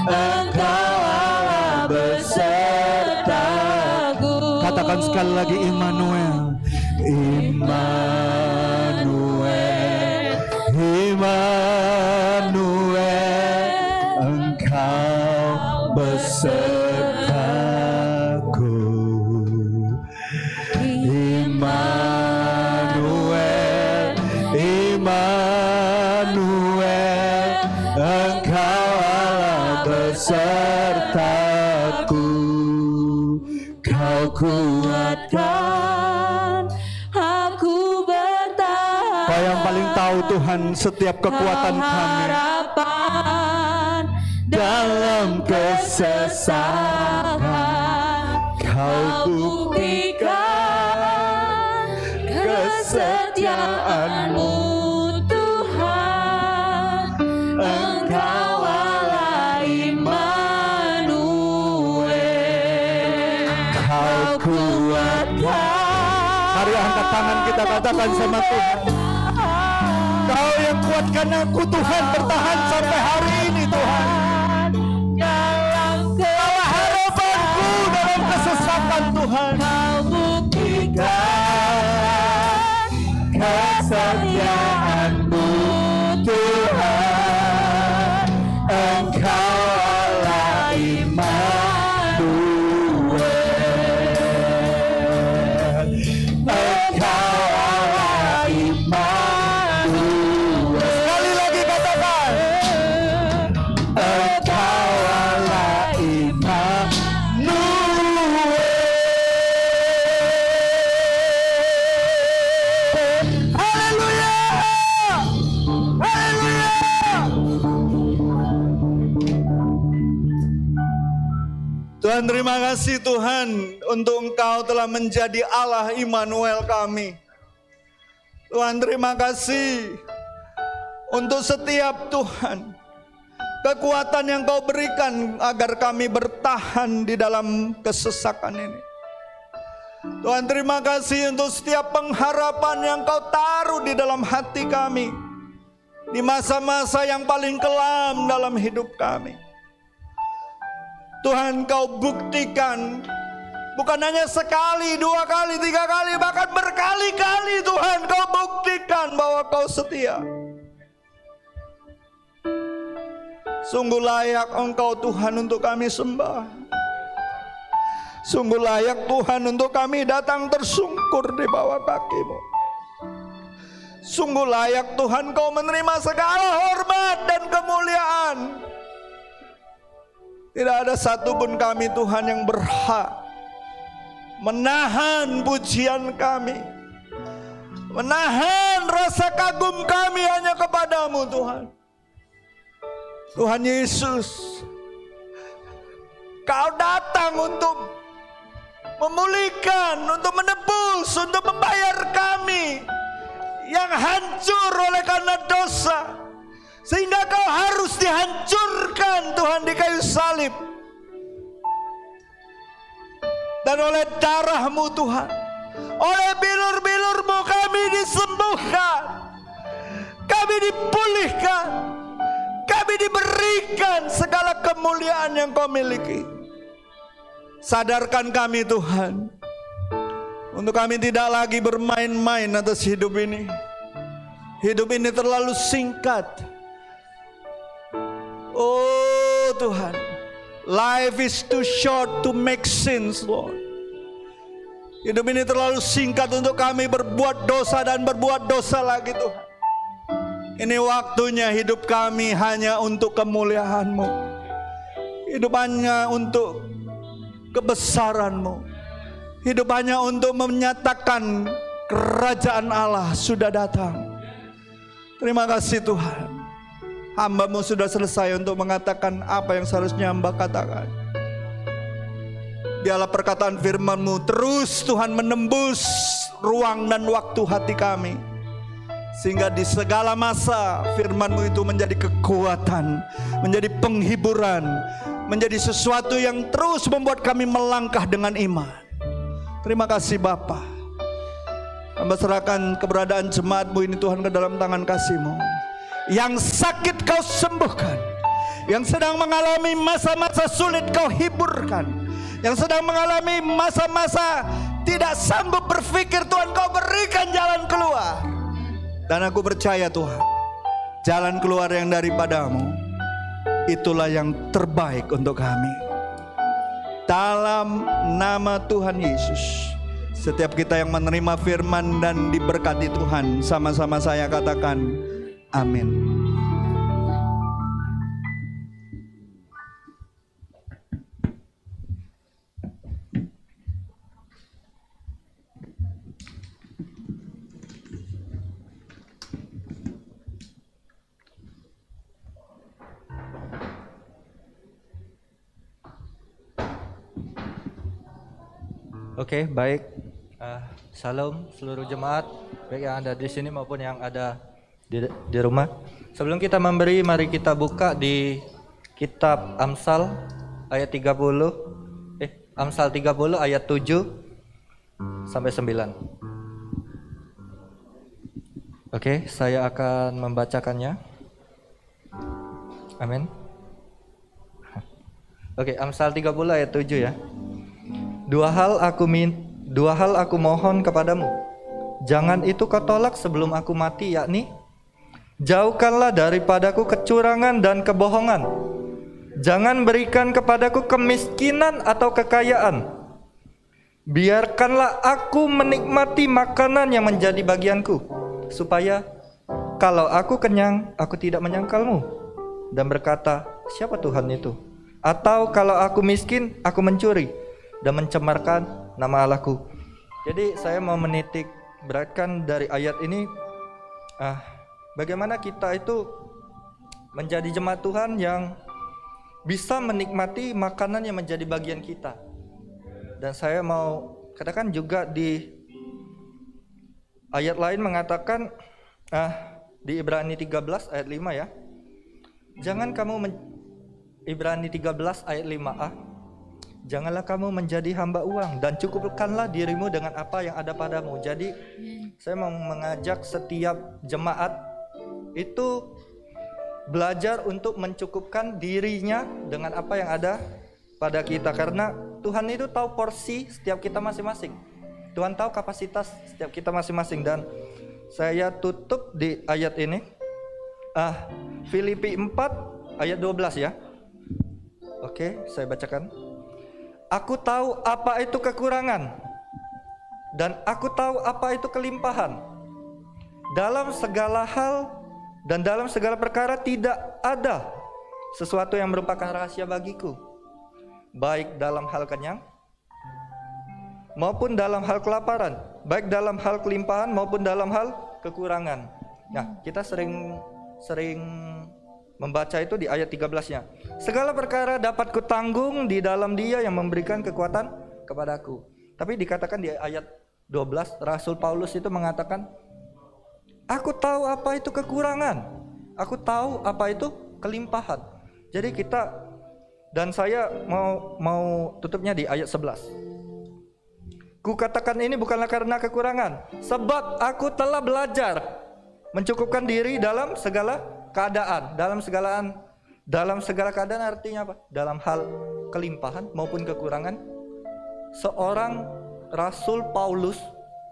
Engkau Allah besertaku. Katakan sekali lagi, Immanuel, Immanuel, Immanuel, Engkau besertaku. Immanuel, Immanuel, Engkau Allah besertaku. Kau kuatkan aku bertahan. Kau yang paling tahu Tuhan setiap kekuatan kami dalam kesesatan. Kau buktikan kesetiaan-Mu Tuhan. Engkau Allah Immanuel. Kau kuatkan. Mari angkat tangan kita katakan sama Tuhan. Kau yang kuatkan aku Tuhan bertahan sampai hari ini Tuhan. Kau harapanku dalam kesesatan Tuhan. Kau buktikan kesetiaan-Mu Tuhan. Engkau Allah Immanuel. Engkau Allah Immanuel. Sekali lagi katakan. Engkau Allah Immanuel. Haleluya. Haleluya. Tuhan, terima kasih Tuhan untuk Engkau telah menjadi Allah Immanuel kami. Tuhan, terima kasih untuk setiap Tuhan kekuatan yang Kau berikan agar kami bertahan di dalam kesesakan ini. Tuhan, terima kasih untuk setiap pengharapan yang Kau taruh di dalam hati kami di masa-masa yang paling kelam dalam hidup kami. Tuhan, Kau buktikan bukan hanya sekali, 2 kali, 3 kali, bahkan berkali-kali Tuhan Kau buktikan bahwa Kau setia. Sungguh layak Engkau Tuhan untuk kami sembah. Sungguh layak Tuhan untuk kami datang tersungkur di bawah kaki-Mu. Sungguh layak Tuhan Kau menerima segala hormat dan kemuliaan. Tidak ada satupun kami Tuhan yang berhak menahan pujian kami, menahan rasa kagum kami hanya kepadamu Tuhan. Tuhan Yesus, Kau datang untuk memulihkan, untuk menebus, untuk membayar kami yang hancur oleh karena dosa, sehingga Kau harus dihancurkan Tuhan di kayu salib. Dan oleh darah-Mu Tuhan, oleh bilur-bilur-Mu kami disembuhkan, kami dipulihkan, kami diberikan segala kemuliaan yang Kau miliki. Sadarkan kami Tuhan, untuk kami tidak lagi bermain-main atas hidup ini. Hidup ini terlalu singkat. Oh Tuhan, life is too short to make sins, Lord. Hidup ini terlalu singkat untuk kami berbuat dosa dan berbuat dosa lagi Tuhan. Ini waktunya hidup kami hanya untuk kemuliaan-Mu. Hidup hanya untuk kebesaran-Mu. Hidup hanya untuk menyatakan kerajaan Allah sudah datang. Terima kasih Tuhan. Hamba-Mu sudah selesai untuk mengatakan apa yang seharusnya hamba katakan. Biarlah perkataan firman-Mu terus Tuhan menembus ruang dan waktu hati kami, sehingga di segala masa firman-Mu itu menjadi kekuatan, menjadi penghiburan, menjadi sesuatu yang terus membuat kami melangkah dengan iman. Terima kasih Bapa. Hamba serahkan keberadaan jemaat-Mu ini Tuhan ke dalam tangan kasih-Mu. Yang sakit Kau sembuhkan, yang sedang mengalami masa-masa sulit Kau hiburkan, yang sedang mengalami masa-masa tidak sanggup berpikir Tuhan Kau berikan jalan keluar. Dan aku percaya Tuhan, jalan keluar yang daripada-Mu itulah yang terbaik untuk kami. Dalam nama Tuhan Yesus, setiap kita yang menerima firman dan diberkati Tuhan, sama-sama saya katakan amin. Oke, baik. Salam seluruh jemaat, baik yang ada di sini maupun yang ada di rumah. Sebelum kita memberi, mari kita buka di kitab Amsal ayat 30. Amsal 30 ayat 7 sampai 9. Oke, saya akan membacakannya. Amin. Oke, Amsal 30 ayat 7 ya. Dua hal aku mohon kepadamu, jangan itu kau tolak sebelum aku mati, yakni jauhkanlah daripadaku kecurangan dan kebohongan. Jangan berikan kepadaku kemiskinan atau kekayaan. Biarkanlah aku menikmati makanan yang menjadi bagianku, supaya kalau aku kenyang, aku tidak menyangkalmu dan berkata, siapa Tuhan itu? Atau kalau aku miskin, aku mencuri dan mencemarkan nama Allahku. Jadi saya mau menitik beratkan dari ayat ini, bagaimana kita itu menjadi jemaat Tuhan yang bisa menikmati makanan yang menjadi bagian kita. Dan saya mau katakan juga di ayat lain mengatakan di Ibrani 13 ayat 5 ya. Jangan kamu Ibrani 13 ayat 5a. Janganlah kamu menjadi hamba uang dan cukupkanlah dirimu dengan apa yang ada padamu. Jadi saya mau mengajak setiap jemaat itu belajar untuk mencukupkan dirinya dengan apa yang ada pada kita. Karena Tuhan itu tahu porsi setiap kita masing-masing. Tuhan tahu kapasitas setiap kita masing-masing. Dan saya tutup di ayat ini, Filipi 4 ayat 12 ya. Oke, saya bacakan. Aku tahu apa itu kekurangan, dan aku tahu apa itu kelimpahan. Dalam segala hal dan dalam segala perkara tidak ada sesuatu yang merupakan rahasia bagiku, baik dalam hal kenyang maupun dalam hal kelaparan, baik dalam hal kelimpahan maupun dalam hal kekurangan. Nah, kita sering membaca itu di ayat 13-nya. Segala perkara dapat kutanggung di dalam Dia yang memberikan kekuatan kepadaku. Tapi dikatakan di ayat 12, Rasul Paulus itu mengatakan, aku tahu apa itu kekurangan, aku tahu apa itu kelimpahan. Jadi kita, dan saya mau tutupnya di ayat 11. Kukatakan ini bukanlah karena kekurangan, sebab aku telah belajar mencukupkan diri dalam segala keadaan. Dalam segala keadaan artinya apa? Dalam hal kelimpahan maupun kekurangan. Seorang Rasul Paulus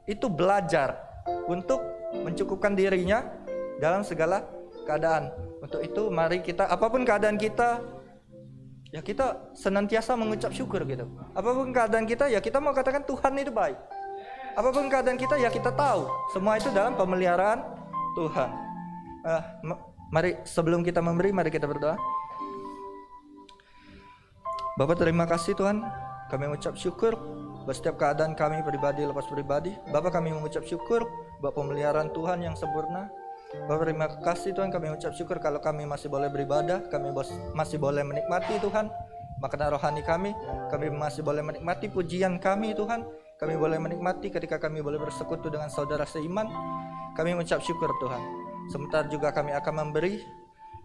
itu belajar untuk mencukupkan dirinya dalam segala keadaan. Untuk itu mari kita, apapun keadaan kita, ya kita senantiasa mengucap syukur gitu. Apapun keadaan kita, ya kita mau katakan Tuhan itu baik. Apapun keadaan kita, ya kita tahu semua itu dalam pemeliharaan Tuhan. Mari sebelum kita memberi, mari kita berdoa. Bapa, terima kasih Tuhan, kami mengucap syukur buat setiap keadaan kami pribadi lepas pribadi. Bapa, kami mengucap syukur buat pemeliharaan Tuhan yang sempurna. Bapak, terima kasih Tuhan, kami ucap syukur kalau kami masih boleh beribadah, kami masih boleh menikmati Tuhan makanan rohani kami masih boleh menikmati pujian kami Tuhan, kami boleh menikmati ketika kami boleh bersekutu dengan saudara seiman. Kami mengucap syukur Tuhan. Sebentar juga kami akan memberi,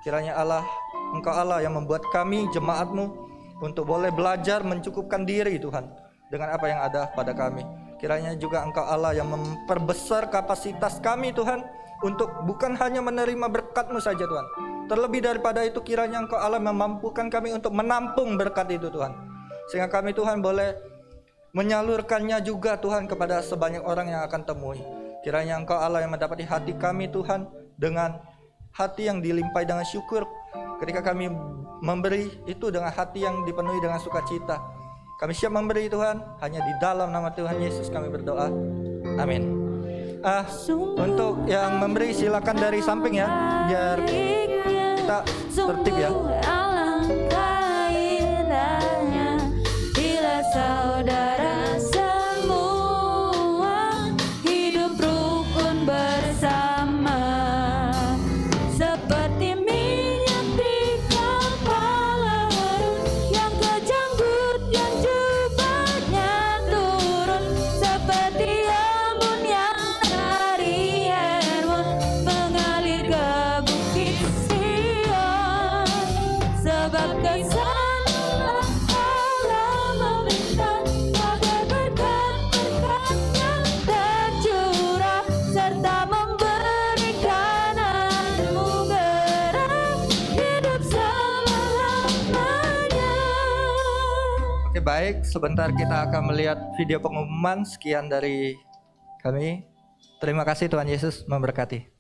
kiranya Allah, Engkau Allah yang membuat kami jemaat-Mu untuk boleh belajar mencukupkan diri Tuhan dengan apa yang ada pada kami. Kiranya juga Engkau Allah yang memperbesar kapasitas kami Tuhan, untuk bukan hanya menerima berkat-Mu saja Tuhan. Terlebih daripada itu kiranya Engkau Allah memampukan kami untuk menampung berkat itu Tuhan. Sehingga kami Tuhan boleh menyalurkannya juga Tuhan kepada sebanyak orang yang akan temui. Kiranya Engkau Allah yang mendapati hati kami Tuhan dengan hati yang dilimpahi dengan syukur. Ketika kami memberi itu dengan hati yang dipenuhi dengan sukacita. Kami siap memberi Tuhan, hanya di dalam nama Tuhan Yesus kami berdoa. Amin. Untuk yang memberi silakan dari samping ya, biar kita tertib ya. Bila saudara semua hidup rukun bersama, seperti minyak di kepala Harun yang kejanggut yang jubahnya turun, seperti embun yang dari Hermon mengalir ke bukit Sion. Sebab kesanalah Allah meminta agar berkat-berkat-Nya tercurah, serta memberikan anugerah hidup selamanya. Oke, baik, sebentar kita akan melihat video pengumuman. Sekian dari kami. Terima kasih, Tuhan Yesus memberkati.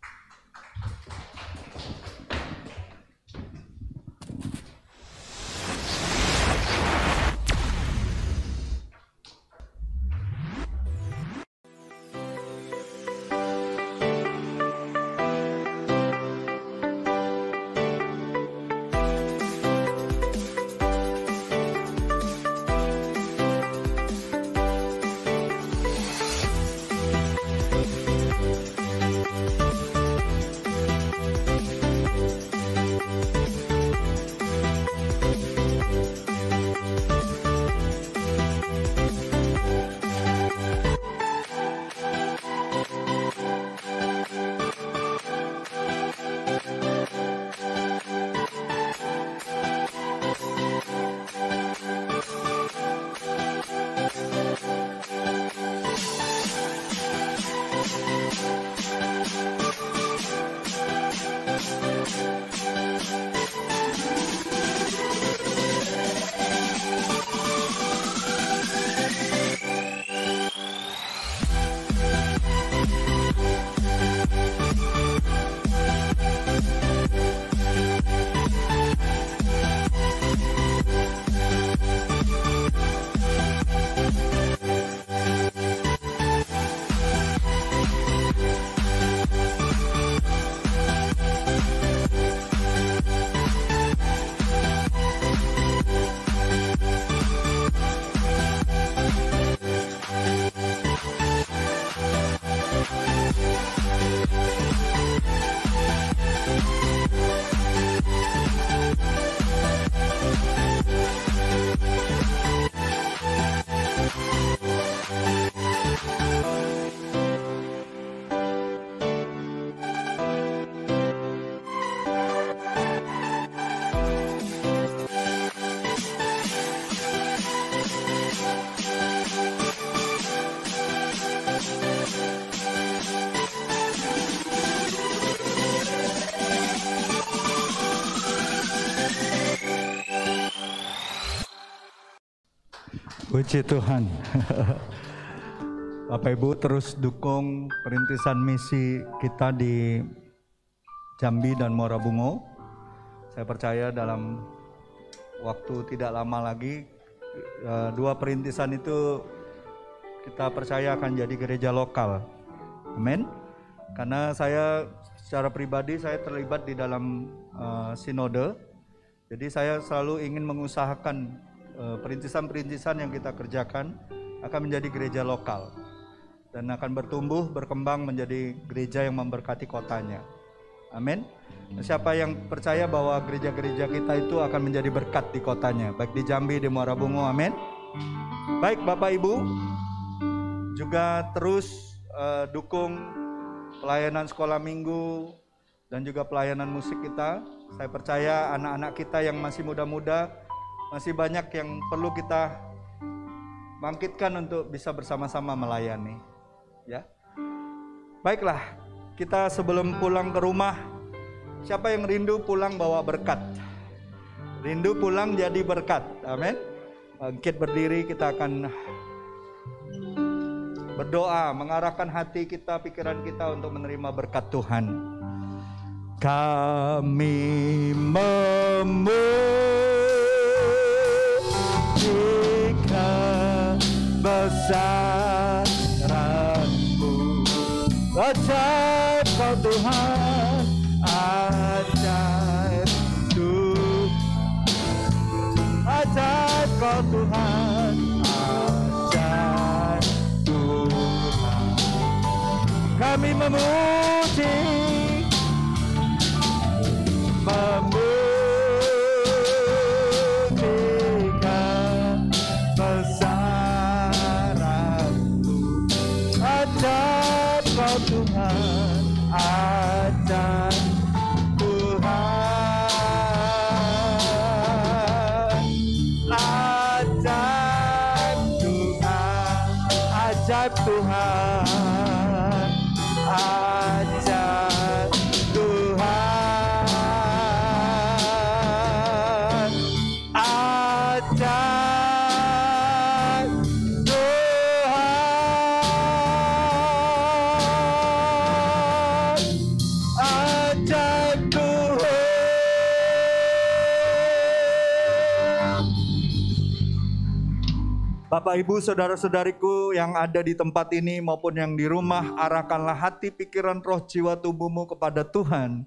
Puji Tuhan. Bapak Ibu terus dukung perintisan misi kita di Jambi dan Muara Bungo. Saya percaya dalam waktu tidak lama lagi dua perintisan itu kita percaya akan jadi gereja lokal. Amin. Karena saya secara pribadi saya terlibat di dalam sinode. Jadi saya selalu ingin mengusahakan perintisan-perintisan yang kita kerjakan akan menjadi gereja lokal dan akan bertumbuh, berkembang menjadi gereja yang memberkati kotanya. Amin. Siapa yang percaya bahwa gereja-gereja kita itu akan menjadi berkat di kotanya, baik di Jambi, di Muara Bungo, amin. Baik Bapak Ibu, juga terus dukung pelayanan sekolah minggu dan juga pelayanan musik kita. Saya percaya anak-anak kita yang masih muda-muda masih banyak yang perlu kita bangkitkan untuk bisa bersama-sama melayani. Ya, baiklah, kita sebelum pulang ke rumah, siapa yang rindu pulang bawa berkat? Rindu pulang jadi berkat, amin. Bangkit berdiri, kita akan berdoa, mengarahkan hati kita, pikiran kita untuk menerima berkat Tuhan. Kami kebesaran-Mu, ajaib Kau Tuhan, ajaib Tuhan, ajaib Kau Tuhan, ajaib Tuhan. Kami memuji, memujikan besaran-Mu, ajaib Kau Tuhan, ajaib Tuhan, ajaib Tuhan, ajaib Tuhan, ajaib Tuhan, ajaib Tuhan, ajaib Tuhan. Bapak Ibu saudara-saudariku yang ada di tempat ini maupun yang di rumah, arahkanlah hati, pikiran, roh, jiwa, tubuhmu kepada Tuhan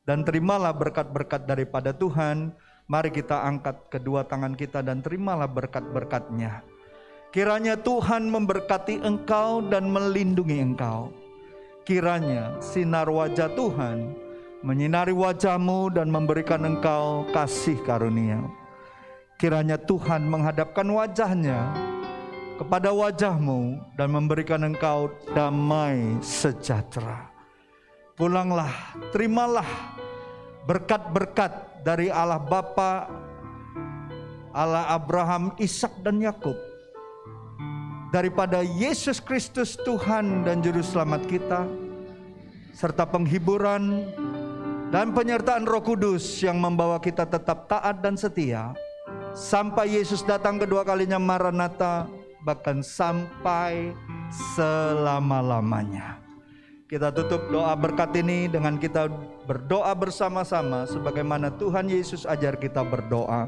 dan terimalah berkat-berkat daripada Tuhan. Mari kita angkat kedua tangan kita dan terimalah berkat-berkat-Nya. Kiranya Tuhan memberkati engkau dan melindungi engkau. Kiranya sinar wajah Tuhan menyinari wajahmu dan memberikan engkau kasih karunia. Kiranya Tuhan menghadapkan wajahnya kepada wajahmu dan memberikan engkau damai sejahtera. Pulanglah, terimalah berkat-berkat dari Allah Bapa, Allah Abraham, Ishak dan Yakub, daripada Yesus Kristus Tuhan dan Juru Selamat kita, serta penghiburan dan penyertaan Roh Kudus yang membawa kita tetap taat dan setia sampai Yesus datang kedua kalinya, Maranatha, bahkan sampai selama-lamanya. Kita tutup doa berkat ini dengan kita berdoa bersama-sama sebagaimana Tuhan Yesus ajar kita berdoa.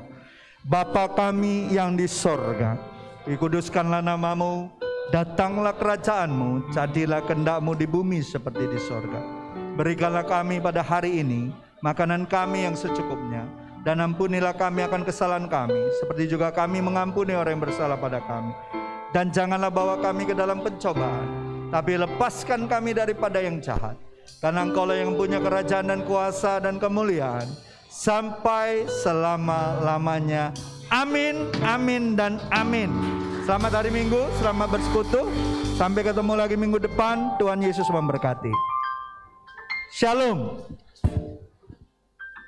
Bapa kami yang di sorga, dikuduskanlah namamu, datanglah kerajaan-Mu, jadilah kehendak-Mu di bumi seperti di sorga. Berikanlah kami pada hari ini makanan kami yang secukupnya, dan ampunilah kami akan kesalahan kami, seperti juga kami mengampuni orang yang bersalah pada kami. Dan janganlah bawa kami ke dalam pencobaan, tapi lepaskan kami daripada yang jahat. Karena Engkau-lah yang punya kerajaan dan kuasa dan kemuliaan sampai selama-lamanya. Amin, amin, dan amin. Selamat hari Minggu, selamat bersekutu. Sampai ketemu lagi minggu depan. Tuhan Yesus memberkati. Shalom.